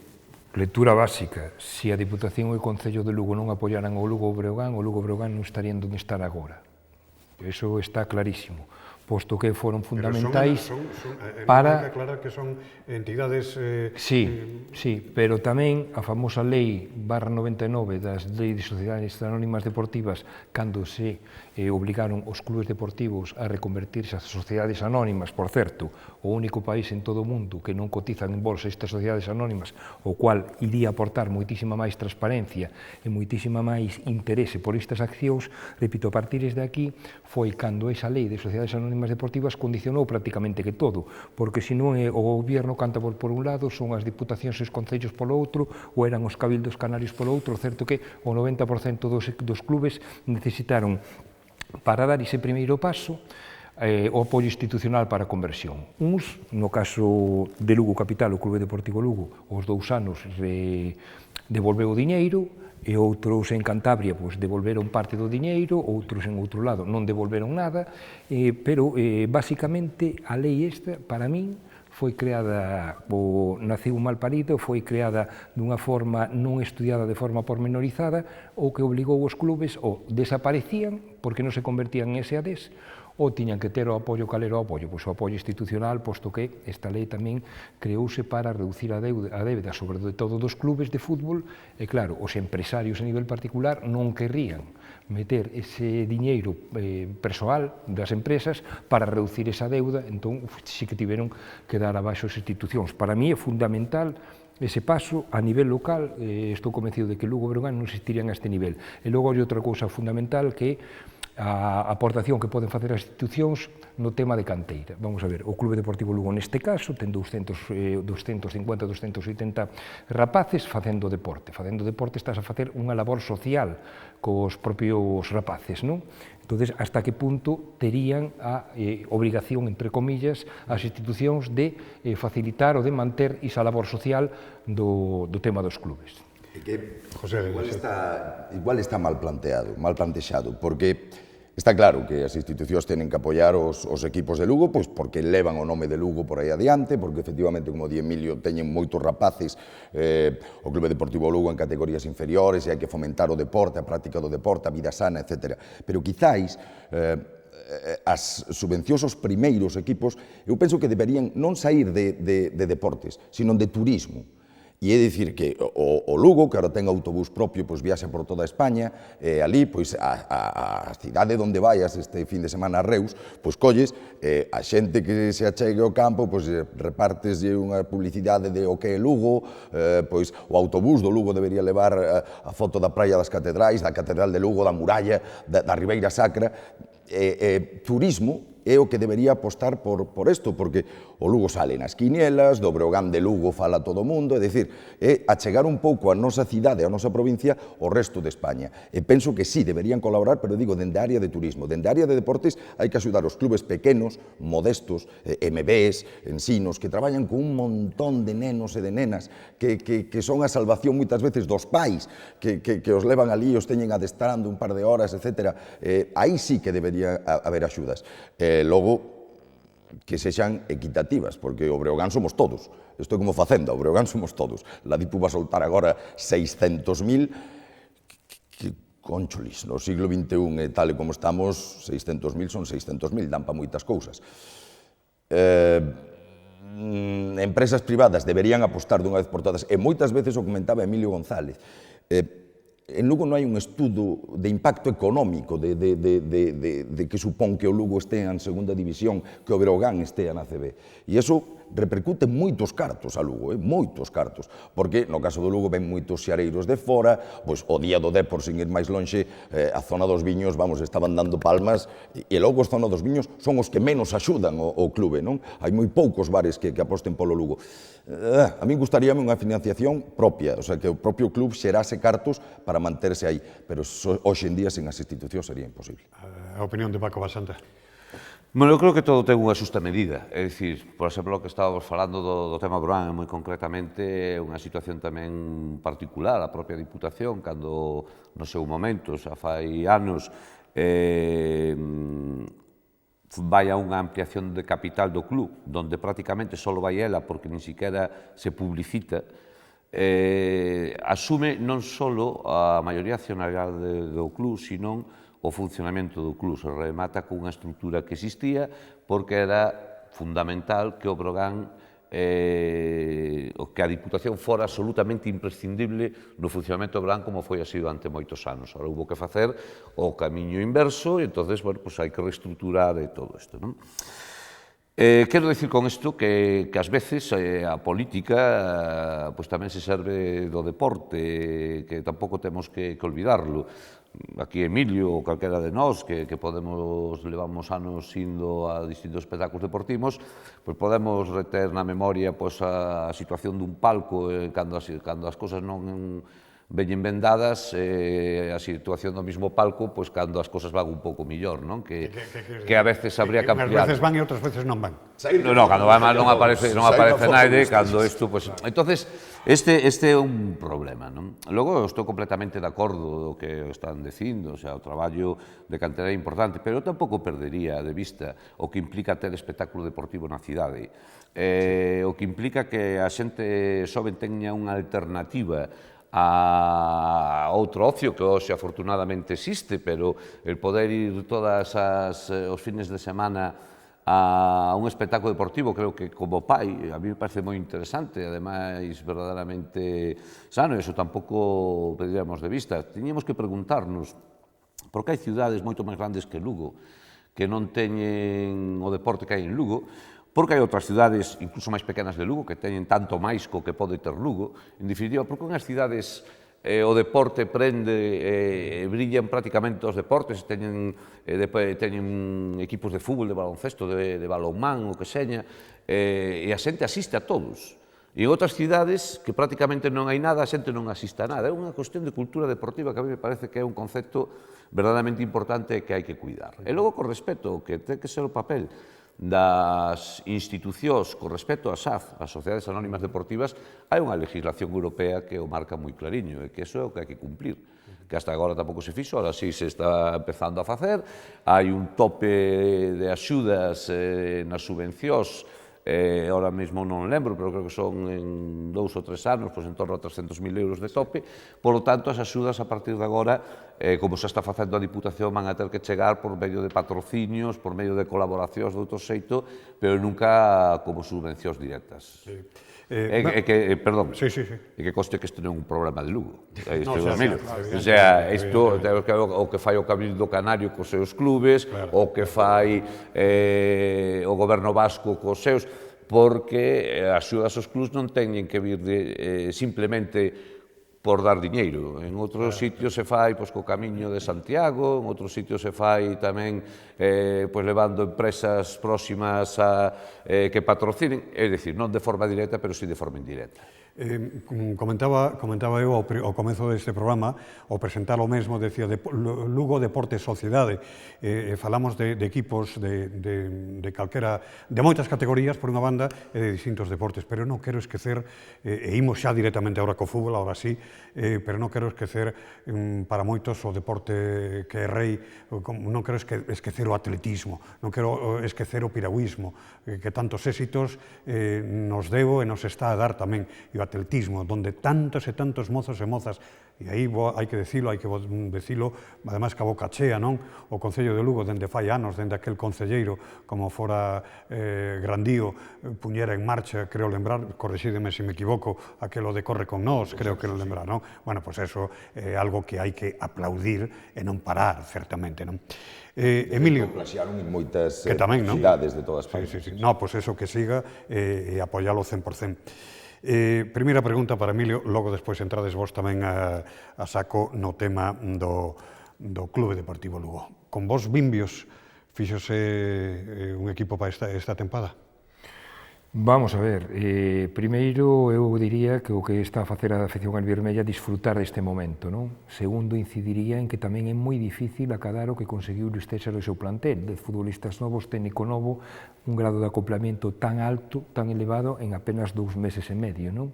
lectura básica, se a Diputación e o Concello de Lugo non apoyaran o Lugo Breogán non estarían onde estar agora. Iso está clarísimo, posto que foron fundamentais para... Hai que aclarar que son entidades... Sí, pero tamén a famosa lei /99 das Leis de Sociedades Anónimas Deportivas, cando se obligaron os clubes deportivos a reconvertirse a sociedades anónimas, por certo, o único país en todo o mundo que non cotizan en bolsa estas sociedades anónimas, o cual iría aportar moitísima máis transparencia e moitísima máis interese por estas accións, repito, a partir de aquí, foi cando esa lei de sociedades anónimas deportivas condicionou prácticamente que todo, porque se non é o goberno canta por un lado, son as diputacións e os concellos polo outro, ou eran os cabildos canarios polo outro, certo que o 90% dos clubes necesitaron, para dar ese primeiro paso, o apoio institucional para a conversión. Uns, no caso de Lugo Capital, o Clube Deportivo Lugo, os 2 anos devolveu o diñeiro, e outros en Cantabria devolveron parte do diñeiro, outros en outro lado non devolveron nada, pero basicamente a lei esta, para min, foi creada, naceu mal parido, foi creada dunha forma non estudiada de forma pormenorizada, o que obligou os clubes ou desaparecían, porque non se convertían en SADs, ou tiñan que ter o apoio, cal era o apoio? Pois o apoio institucional, posto que esta lei tamén creouse para reducir a débeda sobre todo dos clubes de fútbol, e claro, os empresarios a nivel particular non querrían meter ese diñeiro persoal das empresas para reducir esa deuda, entón sí que tiveron que dar abaixo as institucións. Para mí é fundamental ese paso a nivel local, estou convencido de que Lugo Breogán non existirían a este nivel. E logo hai outra cousa fundamental que é a aportación que poden facer as institucións no tema de canteira. Vamos a ver, o Clube Deportivo Lugo neste caso ten 250, 280 rapaces facendo deporte. Facendo deporte estás a facer unha labor social cos propios rapaces, non? Entón, hasta que punto terían a obrigación, entre comillas, as institucións de facilitar ou de manter esa labor social do tema dos clubes? Igual está mal plantexado, porque está claro que as institucións tenen que apoiar os equipos de Lugo, pois porque levan o nome de Lugo por aí adiante, porque efectivamente, como di Emilio, teñen moitos rapaces o Clube Deportivo Lugo en categorías inferiores e hai que fomentar o deporte, a práctica do deporte, a vida sana, etc. Pero quizáis as subvencións aos primeiros equipos, eu penso que deberían non sair de deportes, sino de turismo. E é dicir que o Lugo, que agora ten autobús propio, pois viaxa por toda España, e ali, pois, a cidade onde vayas este fin de semana a Reus, pois colles, a xente que se achegue ao campo, pois reparteslle unha publicidade de o que é Lugo, pois o autobús do Lugo debería levar a foto da Praia das Catedrais, da Catedral de Lugo, da Muralla, da Ribeira Sacra, turismo é o que debería apostar por isto, porque o Lugo sale nas quinielas, do Breogán de Lugo fala todo o mundo, é dicir, é achegar un pouco a nosa cidade, a nosa provincia, ao resto de España. E penso que sí, deberían colaborar, pero digo, dende a área de turismo. Dende a área de deportes hai que axudar os clubes pequenos, modestos, MBs, ensinos, que traballan con un montón de nenos e de nenas, que son a salvación moitas veces dos pais, que os levan ali, os teñen adestrando un par de horas, etc. Aí sí que debería haber axudas. Logo, que sexan equitativas, porque o Breogán somos todos. Isto é como Facenda, o Breogán somos todos. La Dipu va a soltar agora 600.000, que concholis, no siglo XXI, tal e como estamos, 600.000 son 600.000, dan para moitas cousas. Empresas privadas deberían apostar dunha vez por todas, e moitas veces o comentaba Emilio González, en Lugo non hai un estudo de impacto económico de que supón que o Lugo estea en segunda división, que o Breogán estea na CB. E iso repercute moitos cartos a Lugo, moitos cartos, porque no caso do Lugo ven moitos xareiros de fora, pois o día do Depor, sin ir máis lonxe, a zona dos viños, vamos, estaban dando palmas, e logo a zona dos viños son os que menos axudan o clube, non? Hai moi poucos bares que aposten polo Lugo. A min gustaríame unha financiación propia, o sea, que o propio club xerase cartos para manterse aí, pero hoxe en día sen as institucións sería imposible. A opinión de Paco Basanta. Bueno, eu creo que todo ten unha xusta medida, é dicir, por exemplo, o que estábamos falando do tema Broán, moi concretamente, é unha situación tamén particular, a propia Diputación, cando no seu momento, xa fai anos, vai a unha ampliación de capital do club, donde prácticamente só vai ela, porque nin siquiera se publicita, asume non só a maioría accionarial do club, sino o funcionamento do club. Se remata cunha estrutura que existía, porque era fundamental que o Breogán, que a Diputación fora absolutamente imprescindible no funcionamento do Breogán, como foi así durante moitos anos. Ahora houve que facer o camiño inverso, e entón, bueno, pues hai que reestruturar todo isto, non? Quero dicir con isto que ás veces a política pues tamén se serve do deporte, que tampouco temos que olvidarlo. Aquí Emilio ou calquera de nós que levamos anos indo a distintos espectáculos deportivos, pois podemos reter na memoria a situación dun palco cando as cousas non veñen vendadas, a situación do mismo palco, pois cando as cousas van un pouco millor, non? Que a veces habría que ampliar. Unhas veces van e outras veces non van. Non, cando vai mal non aparece naide, cando isto, pois... Entonces, este é un problema, non? Logo, estou completamente de acordo do que están dicindo, o sea, o traballo de cantera é importante, pero eu tampouco perdería de vista o que implica ter espectáculo deportivo na cidade, o que implica que a xente xoven teña unha alternativa a outro ocio que hoxe afortunadamente existe, pero el poder ir todas os fines de semana a un espectáculo deportivo, creo que como pai, a mí me parece moi interesante, ademais verdadeiramente sano, e iso tampouco perderíamos de vista. Tiñamos que preguntarnos por que hai ciudades moito máis grandes que Lugo, que non teñen o deporte que hai en Lugo, porque hai outras cidades, incluso máis pequenas de Lugo, que teñen tanto máis co que pode ter Lugo. En definitiva, porque unhas cidades o deporte prende, brillan prácticamente os deportes, teñen equipos de fútbol, de baloncesto, de balonmán, o que seña, e a xente asiste a todos. E en outras cidades, que prácticamente non hai nada, a xente non asiste a nada. É unha cuestión de cultura deportiva que a mí me parece que é un concepto verdadeiramente importante e que hai que cuidar. E logo, con respecto, que ten que ser o papel das institucións con respecto a SAF, as Sociedades Anónimas Deportivas, hai unha legislación europea que o marca moi clariño e que iso é o que hai que cumplir, que hasta agora tampouco se fixo, ahora sí se está empezando a facer, hai un tope de axudas nas subvencións, ahora mesmo non lembro, pero creo que son en 2 ou 3 anos, pois en torno a 300.000 euros de tope. Por lo tanto, as axudas a partir de agora, como se está facendo a Diputación, van a ter que chegar por medio de patrocinios, por medio de colaboracións de outro xeito, pero nunca como subvencións directas. Perdón, e que coste que isto non é un problema de Lugo. O sea, isto é o que fai o Cabildo Canario cos seus clubes, o que fai o Goberno Vasco cos seus, porque as axudas aos clubs non teñen que vir simplemente por dar diñeiro. En outros sitios se fai co camiño de Santiago, en outros sitios se fai tamén levando empresas próximas que patrocinen, é dicir, non de forma directa, pero sí de forma indirecta. Comentaba eu ao comezo deste programa, ao presentar o mesmo, decía Lugo Deporte Sociedade, falamos de equipos de calquera, de moitas categorías por unha banda e de distintos deportes, pero non quero esquecer, e imos xa directamente agora co fútbol, agora sí, pero non quero esquecer para moitos o deporte que é rei, non quero esquecer o atletismo, non quero esquecer o piragüismo, que tantos éxitos nos debo e nos está a dar tamén, e o atletismo, donde tantos e tantos mozos e mozas, e aí hai que decilo, ademais que a boca chea, non? O Concello de Lugo, dende fai anos, dende aquel concelleiro, como fora Grandío, puñera en marcha, creo lembrar, correxídeme se me equivoco, aquelo de Corre con nós, creo que lo lembrar, non? Bueno, pois eso é algo que hai que aplaudir e non parar, certamente, non? Emilio, complaxaron en moitas cidades de todas partes. No, pois eso que siga e apoialo 100%. Primeira pregunta para Emilio, logo despois entrades vos tamén a saco no tema do Clube Deportivo Lugo. Con vos Bimbios fíxose un equipo para esta tempada? Vamos a ver, primeiro eu diría que o que está a facer a afición albirvermella é disfrutar deste momento, non? Segundo, incidiría en que tamén é moi difícil acadar o que conseguiu Luís César o seu plantel, de futbolistas novos, técnico novo, un grado de acoplamiento tan alto, tan elevado, en apenas 2 meses e medio, non?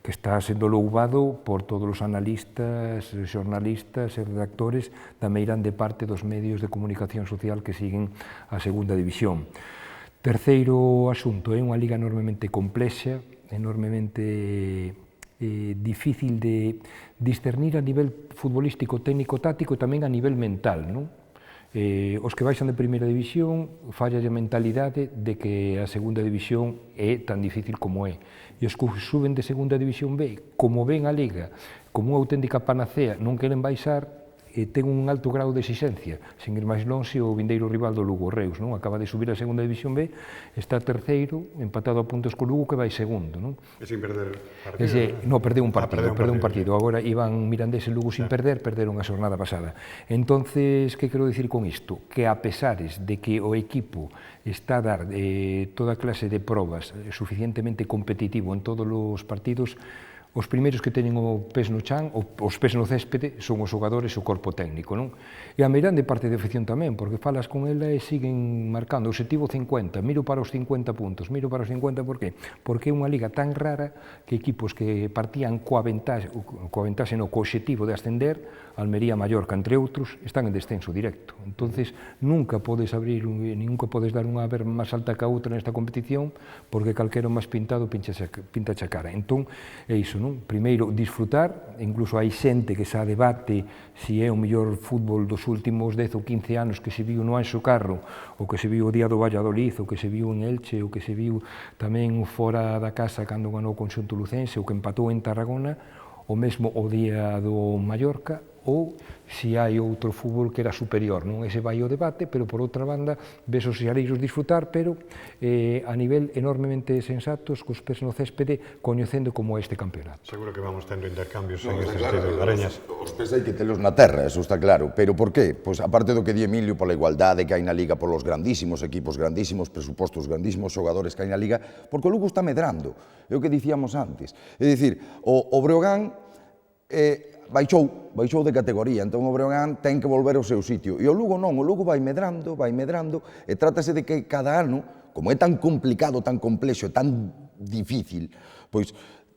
Que está sendo louvado por todos os analistas, xornalistas e redactores da meirande parte dos medios de comunicación social que siguen a segunda división. Terceiro asunto, é unha liga enormemente complexa, enormemente difícil de discernir a nivel futbolístico, técnico, táctico e tamén a nivel mental, non? Os que baixan de primeira división falla a mentalidade de que a segunda división é tan difícil como é. E os que suben de segunda división B, como ven a liga como unha auténtica panacea, non queren baixar, ten un alto grado de exigencia, sen ir máis lonxe o vindeiro rival do Lugo, Reus, non? Acaba de subir a segunda división B, está terceiro, empatado a puntos co Lugo, que vai segundo, non? E sin perder partido? Non, perdeu un partido, agora iban Mirandés e Lugo sin perderon a xornada pasada. Entonces, que quero dicir con isto? Que a pesares de que o equipo está a dar toda clase de probas suficientemente competitivo en todos os partidos, os primeiros que teñen o pés no chan, os pés no céspede, son os xogadores e o corpo técnico, non? E a meirande parte de afición tamén, porque falas con ela e siguen marcando o objetivo 50, miro para os 50 puntos, por qué? Porque é unha liga tan rara que equipos que partían coa ventaxe, co objetivo de ascender, Almería, Mallorca, entre outros, están en descenso directo. Entonces, nunca podes dar unha ver máis alta que a outra nesta competición, porque calquero máis pintado pinta a cara. Entón, é iso, non? Primeiro, disfrutar, incluso hai xente que xa debate se é o mellor fútbol dos últimos 10 ou 15 anos que se viu no Anxo Carro, o que se viu o día do Valladolid, o que se viu en Elche, o que se viu tamén fora da casa cando ganou o conxunto lucense, o que empatou en Tarragona, o mesmo o día do Mallorca, ou se hai outro fútbol que era superior, non? Ese vai o debate, pero por outra banda ves os xareiros disfrutar, pero a nivel enormemente sensatos, cos pés no céspede, coñecendo como este campeonato. Seguro que vamos tendo intercambios en ese sentido, Gareñas. Os pés hai que telos na terra, eso está claro, pero por qué? Pois aparte do que di Emilio, pola igualdade que hai na Liga, polos grandísimos equipos, grandísimos presupostos, grandísimos xogadores que hai na Liga, porque o Lugo está medrando, é o que dicíamos antes. É dicir, o Breogán baixou de categoría, entón o Breogán ten que volver ao seu sitio. E o Lugo non, o Lugo vai medrando, e trátase de que cada ano, como é tan complicado, tan complexo, tan difícil, pois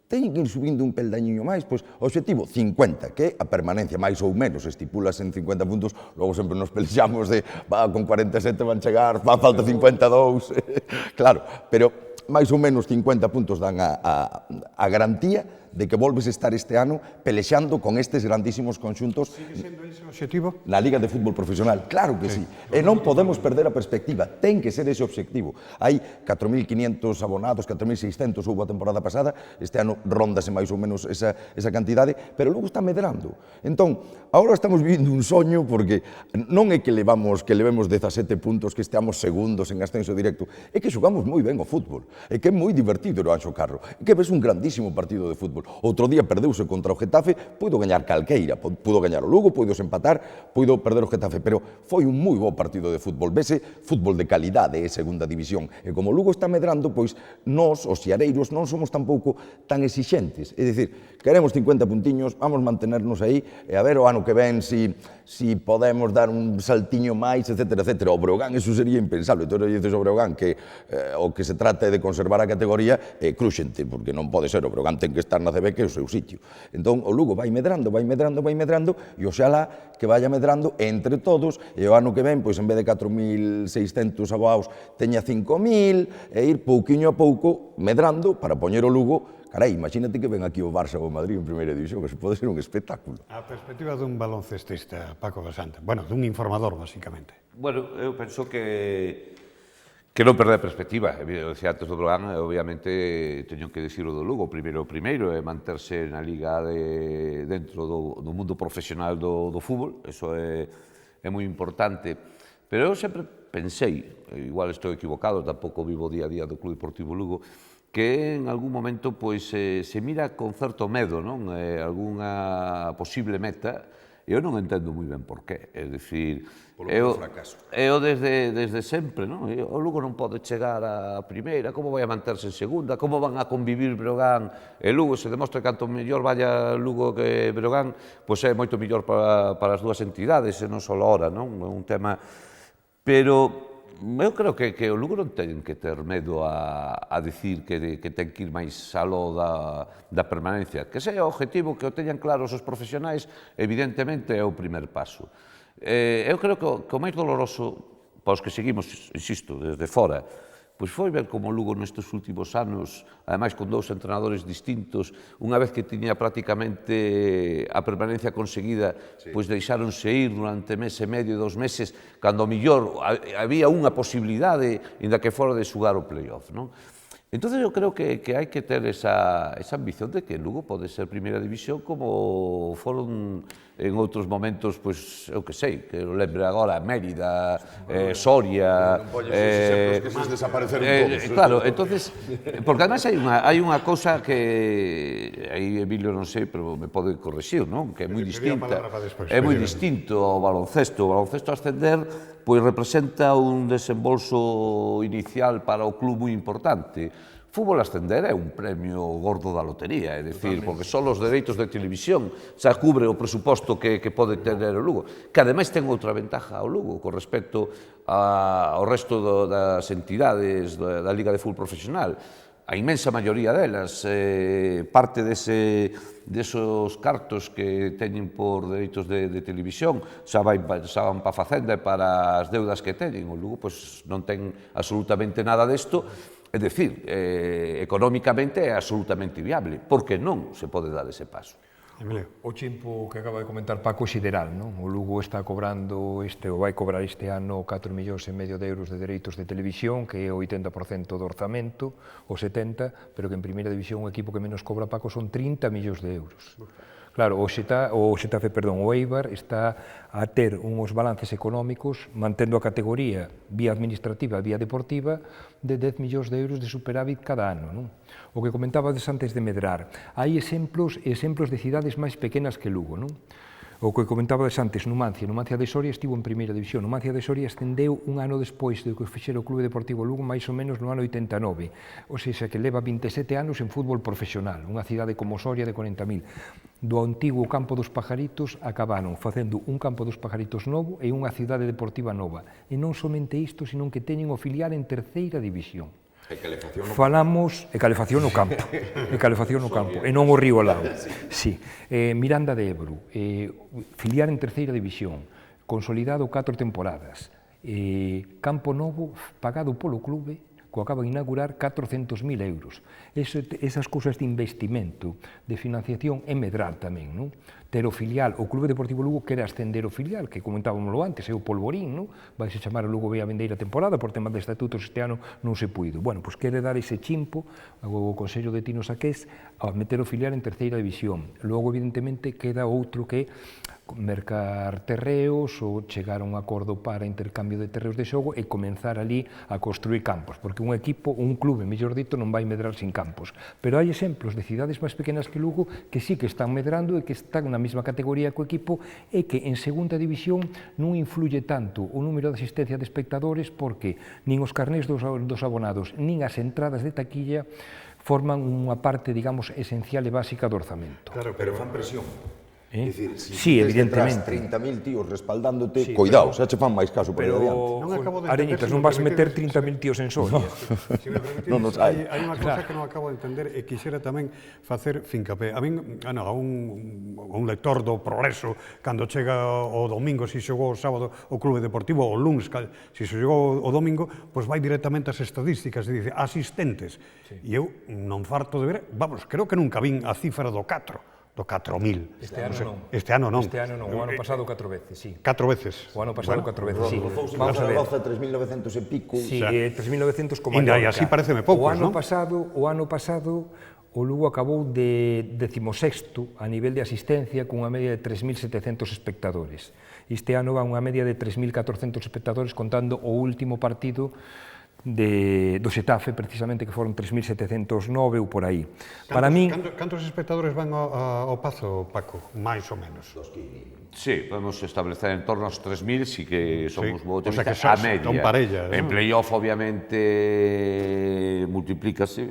ten que ir subindo un peldañinho máis, pois o objetivo 50, que a permanencia máis ou menos estipulas en 50 puntos, logo sempre nos pelexamos de, con 47 van chegar, falta 52, claro, pero máis ou menos 50 puntos dan a garantía de que volves a estar este ano pelexando con estes grandísimos conxuntos. Sigue sendo ese o objetivo? Na Liga de Fútbol Profesional, claro que sí. E non podemos perder a perspectiva, ten que ser ese objetivo. Hai 4.500 abonados, 4.600 houve a temporada pasada, este ano róndase máis ou menos esa cantidade, pero logo está medrando. Entón, agora estamos vivindo un soño porque non é que levemos 17 puntos, que esteamos segundos en ascenso directo, é que xogamos moi ben o fútbol, é que é moi divertido o Anxo Carro, é que ves un grandísimo partido de fútbol. Outro día perdeuse contra o Getafe, puido gañar calqueira, pudo gañar o Lugo, puido empatar, puido perder o Getafe, pero foi un moi bo partido de fútbol, vese fútbol de calidade, segunda división, e como o Lugo está medrando, pois nós, os xiareiros, non somos tampouco tan exixentes, é dicir, queremos 50 puntiños, vamos mantenernos aí, e a ver o ano que ven si podemos dar un saltiño máis, etcétera, etcétera. O Breogán, eso sería impensable. Entón, dices o Breogán que o que se trata é de conservar a categoría é cruxente, porque non pode ser, o Breogán ten que estar na CB, que é o seu sitio. Entón, o Lugo vai medrando, e oxalá que vaya medrando entre todos, e o ano que ven, pois en vez de 4.600 aboados, teña 5.000, e ir pouquiño a pouco medrando para poñer o Lugo. Carai, imagínate que ven aquí o Barça ou o Madrid en primeira división, que se pode ser un espectáculo. A perspectiva dun baloncestista, Paco Basanta, bueno, dun informador, basicamente. Bueno, eu penso que non perder perspectiva. Eu dicía antes do Breogán, obviamente, teño que dicir o do Lugo. Primeiro é manterse na liga dentro do mundo profesional do fútbol, eso é moi importante. Pero eu sempre pensei, igual estou equivocado, tampouco vivo día a día do Club Deportivo Lugo, que en algún momento se mira con certo medo, non? Algúnha posible meta, eu non entendo moi ben por qué. É dicir, eu desde sempre, non? O Lugo non pode chegar a primeira, como vai a manterse en segunda, como van a convivir Breogán e Lugo, se demostra que canto mellor vaya Lugo que Breogán, pois é moito mellor para as dúas entidades, e non só ahora, non? É un tema... Pero eu creo que o Lugo non ten que ter medo a dicir que ten que ir máis aló da permanencia. Que sea o objetivo, que o teñan claros os profesionais, evidentemente é o primer paso. Eu creo que o máis doloroso, para os que seguimos, insisto, desde fora, pois foi ver como o Lugo nestes últimos anos, ademais con dous entrenadores distintos, unha vez que tiña prácticamente a permanencia conseguida, pois deixáronse ir durante mes e medio, 2 meses, cando ao millor había unha posibilidade, inda que fora de xugar o playoff, non? Entón, eu creo que hai que ter esa ambición de que Lugo pode ser primeira división como foron en outros momentos, pois, eu que sei, que eu lembre agora, Mérida, Soria... Non poñes os exemplos que se desapareceron todos. Claro, entonces, porque además hai unha cousa que, aí Emilio non sei, pero me pode correxir, non? Que é moi distinta. É moi distinto ao baloncesto. O baloncesto ascender, pois representa un desembolso inicial para o club moi importante. Fútbol ascender é un premio gordo da lotería, é dicir, porque son os dereitos de televisión, xa cubre o presuposto que pode tener o Lugo, que ademais ten outra ventaja ao Lugo con respecto ao resto das entidades da Liga de Fútbol Profesional. A inmensa maioría delas, parte desos cartos que teñen por dereitos de televisión xa van para a Facenda e para as deudas que teñen. O Lugo non ten absolutamente nada desto. É dicir, económicamente é absolutamente viable. Por que non se pode dar ese paso? O tempo que acaba de comentar Paco é sideral, non? O Lugo está cobrando ou vai cobrar este ano 4,5 millóns de euros de dereitos de televisión, que é o 80% do orzamento, o 70%, pero que en primeira división o equipo que menos cobra, Paco, son 30 millóns de euros. Claro, o Eibar está a ter uns balances económicos mantendo a categoría vía administrativa, vía deportiva, de 10 millóns de euros de superávit cada ano, non? O que comentabades antes de medrar, hai exemplos de cidades máis pequenas que Lugo, non? O que comentabades antes, Numancia de Soria estivo en primeira división. Numancia de Soria ascendeu un ano despois do que fixera o Clube Deportivo Lugo, máis ou menos no ano 89. O sea, que leva 27 anos en fútbol profesional, unha cidade como Soria de 40.000. Do antigo Campo dos Pajaritos acabaron facendo un Campo dos Pajaritos novo e unha cidade deportiva nova. E non somente isto, senón que teñen o filial en terceira división. Falamos e calefacción no campo, e non o río ao lado. Sí. Miranda de Ebro, filial en terceira división, consolidado 4 temporadas, campo novo pagado polo clube, que acaba de inaugurar 400.000 euros. Esas cousas de investimento, de financiación, é medrar tamén, non? ter o filial. O Clube Deportivo Lugo quere ascender o filial, que comentábamoslo antes, é o Polvorín, non? Vai se chamar o Lugo B a vindeira temporada, por temas de estatutos este ano non se puido. Bueno, pois quere dar ese chimpo ao Consello de Tino Saqués a meter o filial en terceira división. Logo, evidentemente, queda outro que mercar terreos ou chegar a un acordo para intercambio de terreos de xogo e comenzar ali a construir campos, porque un equipo, un clube, mellor dito, non vai medrar sin campos. Pero hai exemplos de cidades máis pequenas que Lugo que sí que están medrando e que están na mesma categoría co equipo e que en segunda división non influye tanto o número de asistencia de espectadores porque nin os carnés dos abonados nin as entradas de taquilla forman unha parte, digamos, esencial e básica do orzamento. Claro, pero fan presión. Dicir, sí, evidentemente. 30.000 tíos respaldándote, cuidado, xa che fan máis caso por aí adiante. Areñitas, non vas meter 30.000 tíos en Soria. Se me permitís, hai unha cosa que non acabo de entender e quixera tamén facer fincapé. A min, a un lector do Progreso, cando chega o domingo, se xogou o sábado o Clube Deportivo, o luns, se xogou o domingo, pois vai directamente ás estadísticas e dice asistentes. E eu non farto de ver, vamos, creo que nunca vin a cifra do 4. Do 4.000. Este ano non. Este ano non. Este ano non, o ano pasado 4 veces, sí. 4 veces. O ano pasado 4 veces, sí. Vamos a ver. 3.900 e pico. Sí, 3.900 como Mallorca. E así pareceme poucos, non? O ano pasado o Lugo acabou de 16º a nivel de asistencia cunha media de 3.700 espectadores. Este ano va unha media de 3.400 espectadores contando o último partido do Xetafe, precisamente, que foron 3.709 ou por aí. Para min... Cantos espectadores van ao Pazo, Paco? Mais ou menos? Sí, podemos establecer en torno aos 3.000, si que somos moi optimistas, a media. En playoff, obviamente, multiplícase.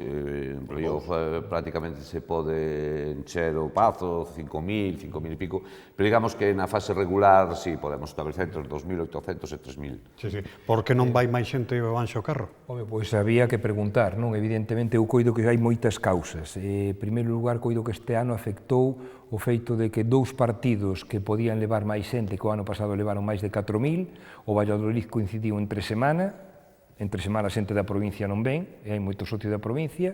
En playoff prácticamente se pode encher o Pazo, 5.000, 5.000 e pico. Pero digamos que na fase regular, sí, podemos establecer entre 2.800 e 3.000. Sí, sí. Por que non vai máis xente ao Anxo Carro? Home, pois había que preguntar, non? Evidentemente, eu coido que hai moitas causas. En primeiro lugar, coido que este ano afectou o feito de que dous partidos que podían levar máis xente, que o ano pasado levaron máis de 4.000, o Valladolid coincidiu entre semana xente da provincia non ven, e hai moito socio da provincia,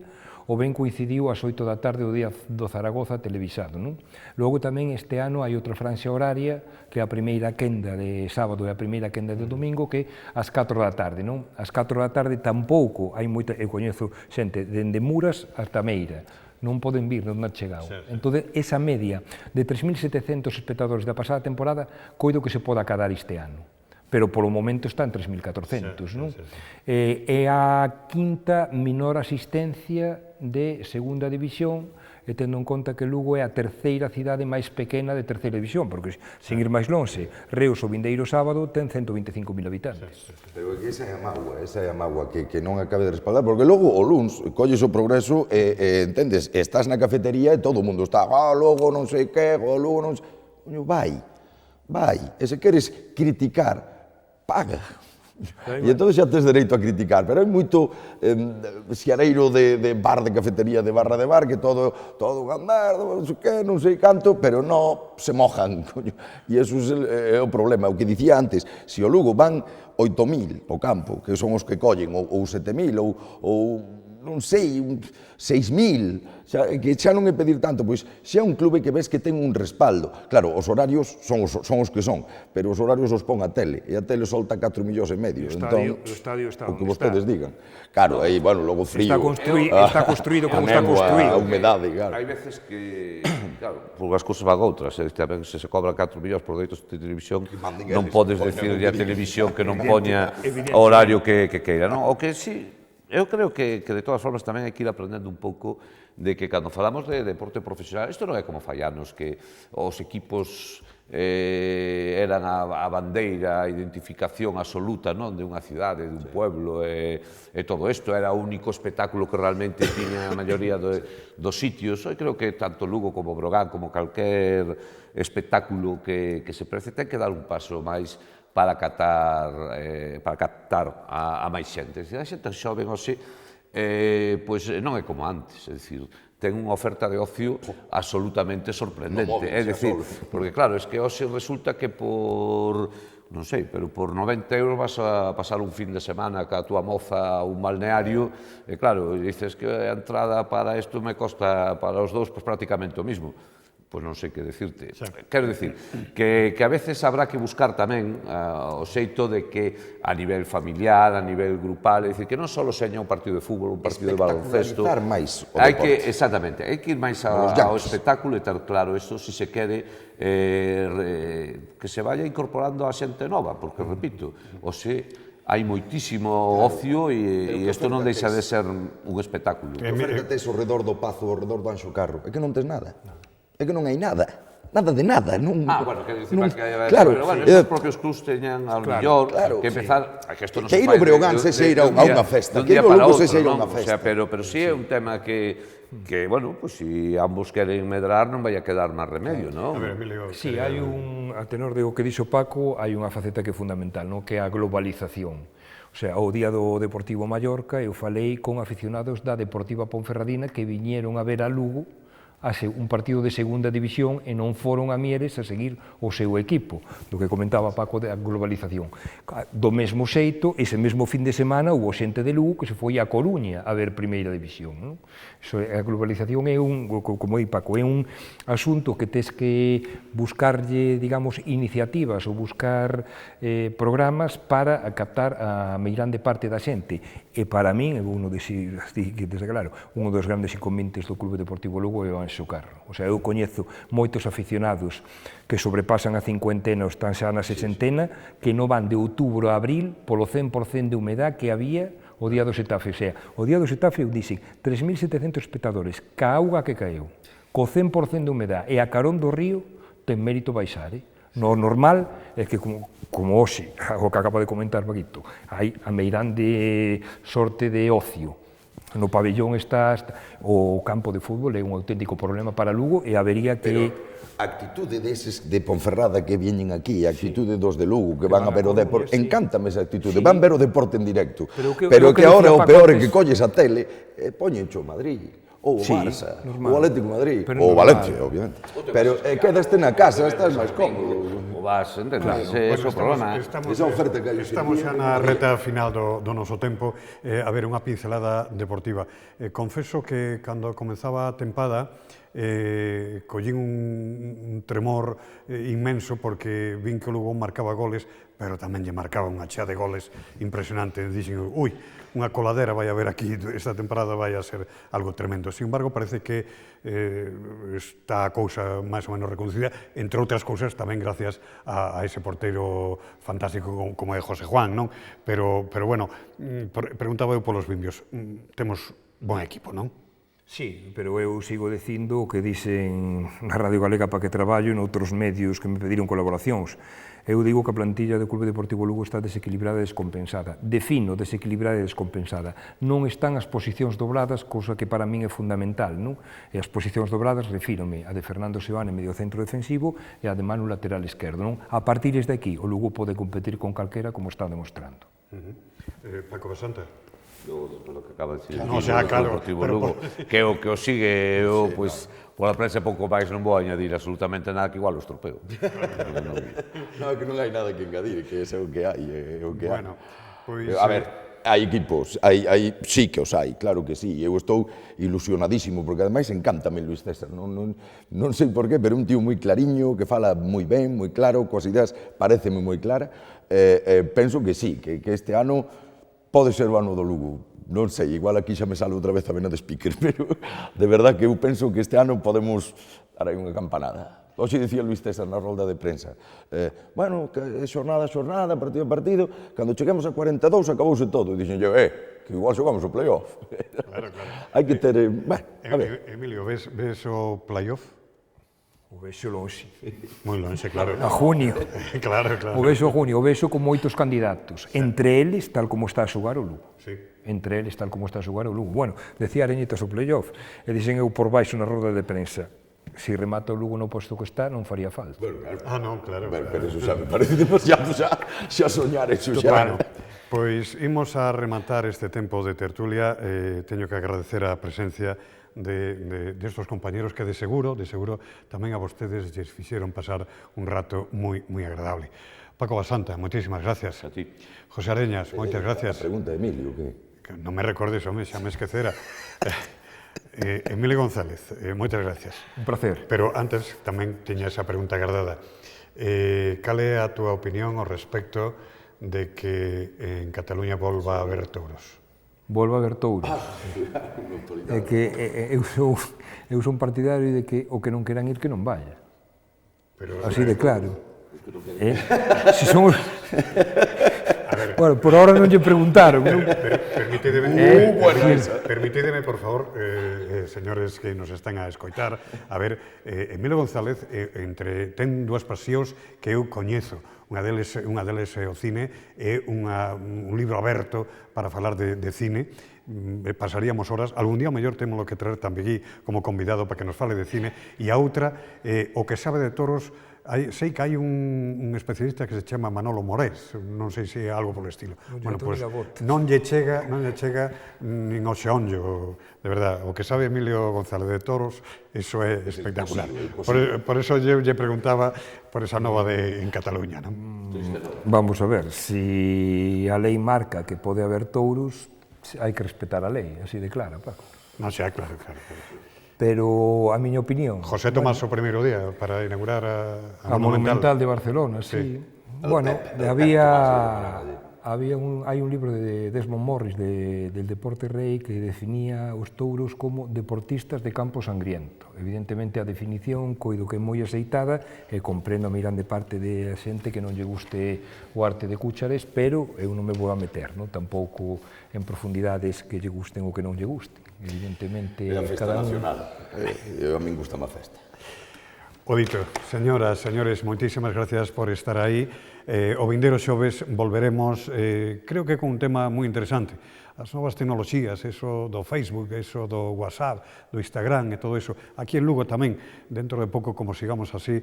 o ben coincidiu ás 8 da tarde o día do Zaragoza televisado, non? Logo tamén este ano hai outra franxa horaria, que é a primeira quenda de sábado e a primeira quenda de domingo, que é ás 4 da tarde, non? Ás 4 da tarde tampouco hai moita, eu coñezo xente dende Muras hasta Meira, non poden vir, non han chegado. Entón, esa media de 3.700 espectadores da pasada temporada, coido que se poda acadar este ano. Pero polo momento está en 3.400, non? É a quinta menor asistencia de segunda división, e tendo en conta que Lugo é a terceira cidade máis pequena de terceira división, porque, sen ir máis lonxe, Reus o vindeiro sábado ten 125.000 habitantes. Pero esa é a mágoa que non acabe de respaldar, porque logo o luns colles o Progreso e entendes, estás na cafetería e todo o mundo está, logo non sei que, logo non sei... Coño, vai, e se queres criticar, paga. E entón xa tes dereito a criticar, pero hai moito xiareiro de bar, de cafetería, de barra de bar, que todo gandardo, non sei canto, pero non se mojan, coño. E iso é o problema. O que dicía antes, se o Lugo van 8.000 ao campo, que son os que collen, ou 7.000, ou non sei, 6.000, que xa non é pedir tanto, pois xa é un clube que ves que ten un respaldo. Claro, os horarios son os que son, pero os horarios os pon a tele, e a tele solta 4,5 millóns. O estadio está o que vostedes digan. Claro, aí, bueno, logo frío. Está construído como está construído. A humedade, claro. Hai veces que, claro, por as cousas van outras, tamén se cobra 4 millóns por dereitos de televisión, non podes decirle a televisión que non poña o horario que queira, non? O que sí, eu creo que de todas formas tamén hai que ir aprendendo un pouco de que cando falamos de deporte profesional, isto non é como fai anos que os equipos eran a bandeira, a identificación absoluta, non, de unha cidade, de un pueblo, e todo isto era o único espectáculo que realmente tiña a maioría dos sitios. Eu creo que tanto Lugo como Brogan, como calquer espectáculo que se prece, ten que dar un paso máis para captar a máis xente. A xente xoven hoxe, pois non é como antes, é dicir, ten unha oferta de ocio absolutamente sorprendente. É dicir, porque claro, é que hoxe resulta que por, non sei, pero por 90 euros vas a pasar un fin de semana ca túa moza a un balneario, e claro, dices que a entrada para isto me costa para os dous prácticamente o mismo. pois non sei que decirte. Quero dicir, que a veces habrá que buscar tamén o xeito de que a nivel familiar, a nivel grupal, é dicir, que non só seña un partido de fútbol, un partido de baloncesto. Espectacularizar máis o Hai deporte. Exactamente, hai que ir máis Os ao yankees. espectáculo e ter claro isto, se se quere que se vaya incorporando a xente nova, porque, repito, hai moitísimo ocio e isto non deixa de ser un espectáculo. Ofértate ao redor do Pazo, ao redor do Anxo Carro, é que non tes nada. É que non hai nada. Nada de nada. Non, Bueno, quero dicir, claro, pero bueno, estos propios clubs teñan ao mellor que empezar, que isto non se Que ir fai ao Breogán se ir a unha festa, que ir ao Lugo se ir a unha festa. Pero si é un tema que bueno, pues si ambos queren medrar non vai a quedar máis remedio, non? A ver, Emilio, Sí, hai a tenor de o que dixo Paco, hai unha faceta que é fundamental, non? Que é a globalización. O sea, o día do Deportivo Mallorca eu falei con aficionados da Deportiva Ponferradina que viñeron a ver a Lugo un partido de segunda división e non foron a Mieres a seguir o seu equipo, do que comentaba Paco da globalización. Do mesmo xeito, ese mesmo fin de semana, houve xente de Lugo que se foi a Coruña a ver primeira división. Non? A globalización é como di Paco, é un asunto que tes que buscarlle, digamos, iniciativas ou buscar programas para captar a meirande parte da xente. E para min, uno dos grandes inconvenientes do Clube Deportivo Lugo é o Anxo Carro. O sea, eu coñezo moitos aficionados que sobrepasan a cincuentena ou están xa na sesentena, que non van de outubro a abril polo 100% de humedad que había o día do Xetafe. O sea, o día do Xetafe eu dixen 3.700 espectadores, ca auga que caeu, co 100% de humedad e a carón do río, ten mérito baixar, No normal é que, como hoxe, o que acaba de comentar Paquito, hai a meirande sorte de ocio. No pabellón está o campo de fútbol, é un auténtico problema para Lugo e habería que... A actitude deses de Ponferrada que viñen aquí, a actitude dos de Lugo que van a ver o deporte, encántame esa actitude, van ver o deporte en directo. Pero que agora o peor é que colles a tele e poñencho o Madrid, ou o Barça, ou o Atlético de Madrid, ou o Valencia, obviamente. Pero quedaste na casa, estás máis cómodo. O vas, entendes? Ese é o problema. Estamos xa na reta final do noso tempo. A ver, unha pincelada deportiva. Confeso que cando comenzaba a tempada, collín un tremor inmenso porque vin que o Lugo marcaba goles, pero tamén lle marcaba unha chea de goles impresionante. Dixen, ui, unha coladera vai haber aquí, esta temporada vai a ser algo tremendo. Sin embargo, parece que está a cousa máis ou menos reconducida, entre outras cousas tamén gracias a ese porteiro fantástico como é José Juan, non? Pero bueno, preguntaba eu polos vimbios, temos bon equipo, non? Sí, pero eu sigo dicindo o que dicen na Radio Galega para que traballo e noutros medios que me pediron colaboracións. Eu digo que a plantilla do Clube Deportivo Lugo está desequilibrada e descompensada. Defino desequilibrada e descompensada. Non están as posicións dobradas, cousa que para min é fundamental, non? E as posicións dobradas refírome a de Fernando Seoane, medio centro defensivo, e a de Manu, lateral esquerdo, non? A partir de aquí, o Lugo pode competir con calquera como está demostrando. Paco Basanta. Lo que acaba de decir o sea, claro, Deportivo Lugo, que o que o sigue, eu, pois, pola prensa pouco máis non vou añadir absolutamente nada, que igual o estropeo. Non, que non hai nada que engadir, que ese é o que hai, é o que hai. Bueno, pois... A ver, hai equipos, sí que os hai, claro que sí, eu estou ilusionadísimo, porque ademais encántame Luís César, non sei por qué, pero un tío moi clariño, que fala moi ben, moi claro, coas ideas pareceme moi clara, penso que sí, que este ano pode ser o ano do Lugo, non sei, igual aquí xa me sale outra vez a vena de speaker, pero de verdad que eu penso que este ano podemos dar aí unha campanada. Hoxe dicía Luís César na rolda de prensa, bueno, que xornada a xornada, partido a partido, cando cheguemos a 42 acabouse todo, e dixen eu, que igual xogamos o playoff. Claro. Hai que ter, bueno, a ver. Emilio, ves o playoff? O vexo lonxe. Moi lonxe, claro. A junio. Claro. O vexo a junio, o vexo con moitos candidatos. Entre eles, tal como está a xogar o Lugo. Sí. Entre eles, tal como está a xogar o Lugo. Bueno, decía Areñitas o playoff, e dixen eu por baixo na roda de prensa, si remata o Lugo no posto que está, non faría falta. Bueno, claro. Non, claro. Pero eso xa me parece demasiado xa soñar eso xa. Bueno, pois imos a rematar este tempo de tertulia. Teño que agradecer a presencia de estos compañeros que de seguro tamén a vostedes lles fixeron pasar un rato moi agradable. Paco Basanta, moitísimas gracias. A ti. José Areñas, moitas gracias. A pregunta de Emilio, que... Non me recordes, home, xa me esquecera. Emilio González, moitas gracias. Un placer. Pero antes tamén tiña esa pregunta guardada. Cal é a túa opinión ao respecto de que en Cataluña volva a haber touros? Volvo a ver touros. É que eu son partidario de que o que non queran ir que non vaya. Así de claro. Si son... Bueno, por ahora non lle preguntaron. Permítideme, por favor, señores que nos están a escoitar, a ver, Emilio González ten dúas pasións que eu coñezo. Unha deles é o cine, é un libro aberto para falar de cine. Pasaríamos horas, algún día o mellor témolo que traer tamén aquí como convidado para que nos fale de cine, e a outra, o que sabe de toros. Sei que hai un especialista que se chama Manolo Morés, non sei se é algo polo estilo. Non lle chega nin ao xeonllo, de verdad. O que sabe Emilio González de toros, iso é espectacular. Por eso lle preguntaba por esa nova en Cataluña. Vamos a ver, se a lei marca que pode haber touros, hai que respetar a lei, así de clara, Paco. Non, xa, claro. Pero a miña opinión... José Tomás o primeiro día para inaugurar a Monumental de Barcelona, sí. Bueno, hai un libro de Desmond Morris del Deporte Rei que definía os touros como deportistas de campo sangriento. Evidentemente a definición coido que é moi aceitada e comprendo a mirande parte de xente que non lle guste o arte de Cúchares, pero eu non me vou a meter, tampouco en profundidades que lle gusten ou que non lle gusten. Evidentemente, é a festa nacional. A min gusta má festa. O dito, señoras, señores, moitísimas gracias por estar aí. O vindeiro xoves volveremos, creo que con un tema moi interesante. As novas tecnoloxías, eso do Facebook, eso do WhatsApp, do Instagram e todo eso. Aquí en Lugo tamén, dentro de pouco, como sigamos así,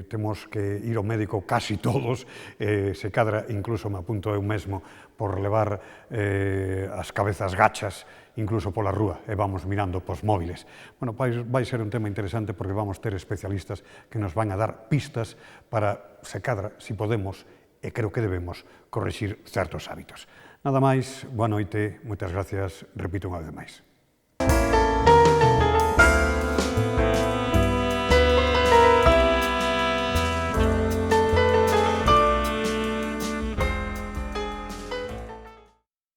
temos que ir ao médico casi todos, se cadra, incluso me apunto eu mesmo, por levar as cabezas gachas, incluso pola rúa, e vamos mirando pos móviles. Bueno, vai ser un tema interesante porque vamos ter especialistas que nos van a dar pistas para, se cadra, si podemos, e creo que debemos, corrixir certos hábitos. Nada máis, boa noite, moitas gracias, repito unha vez máis.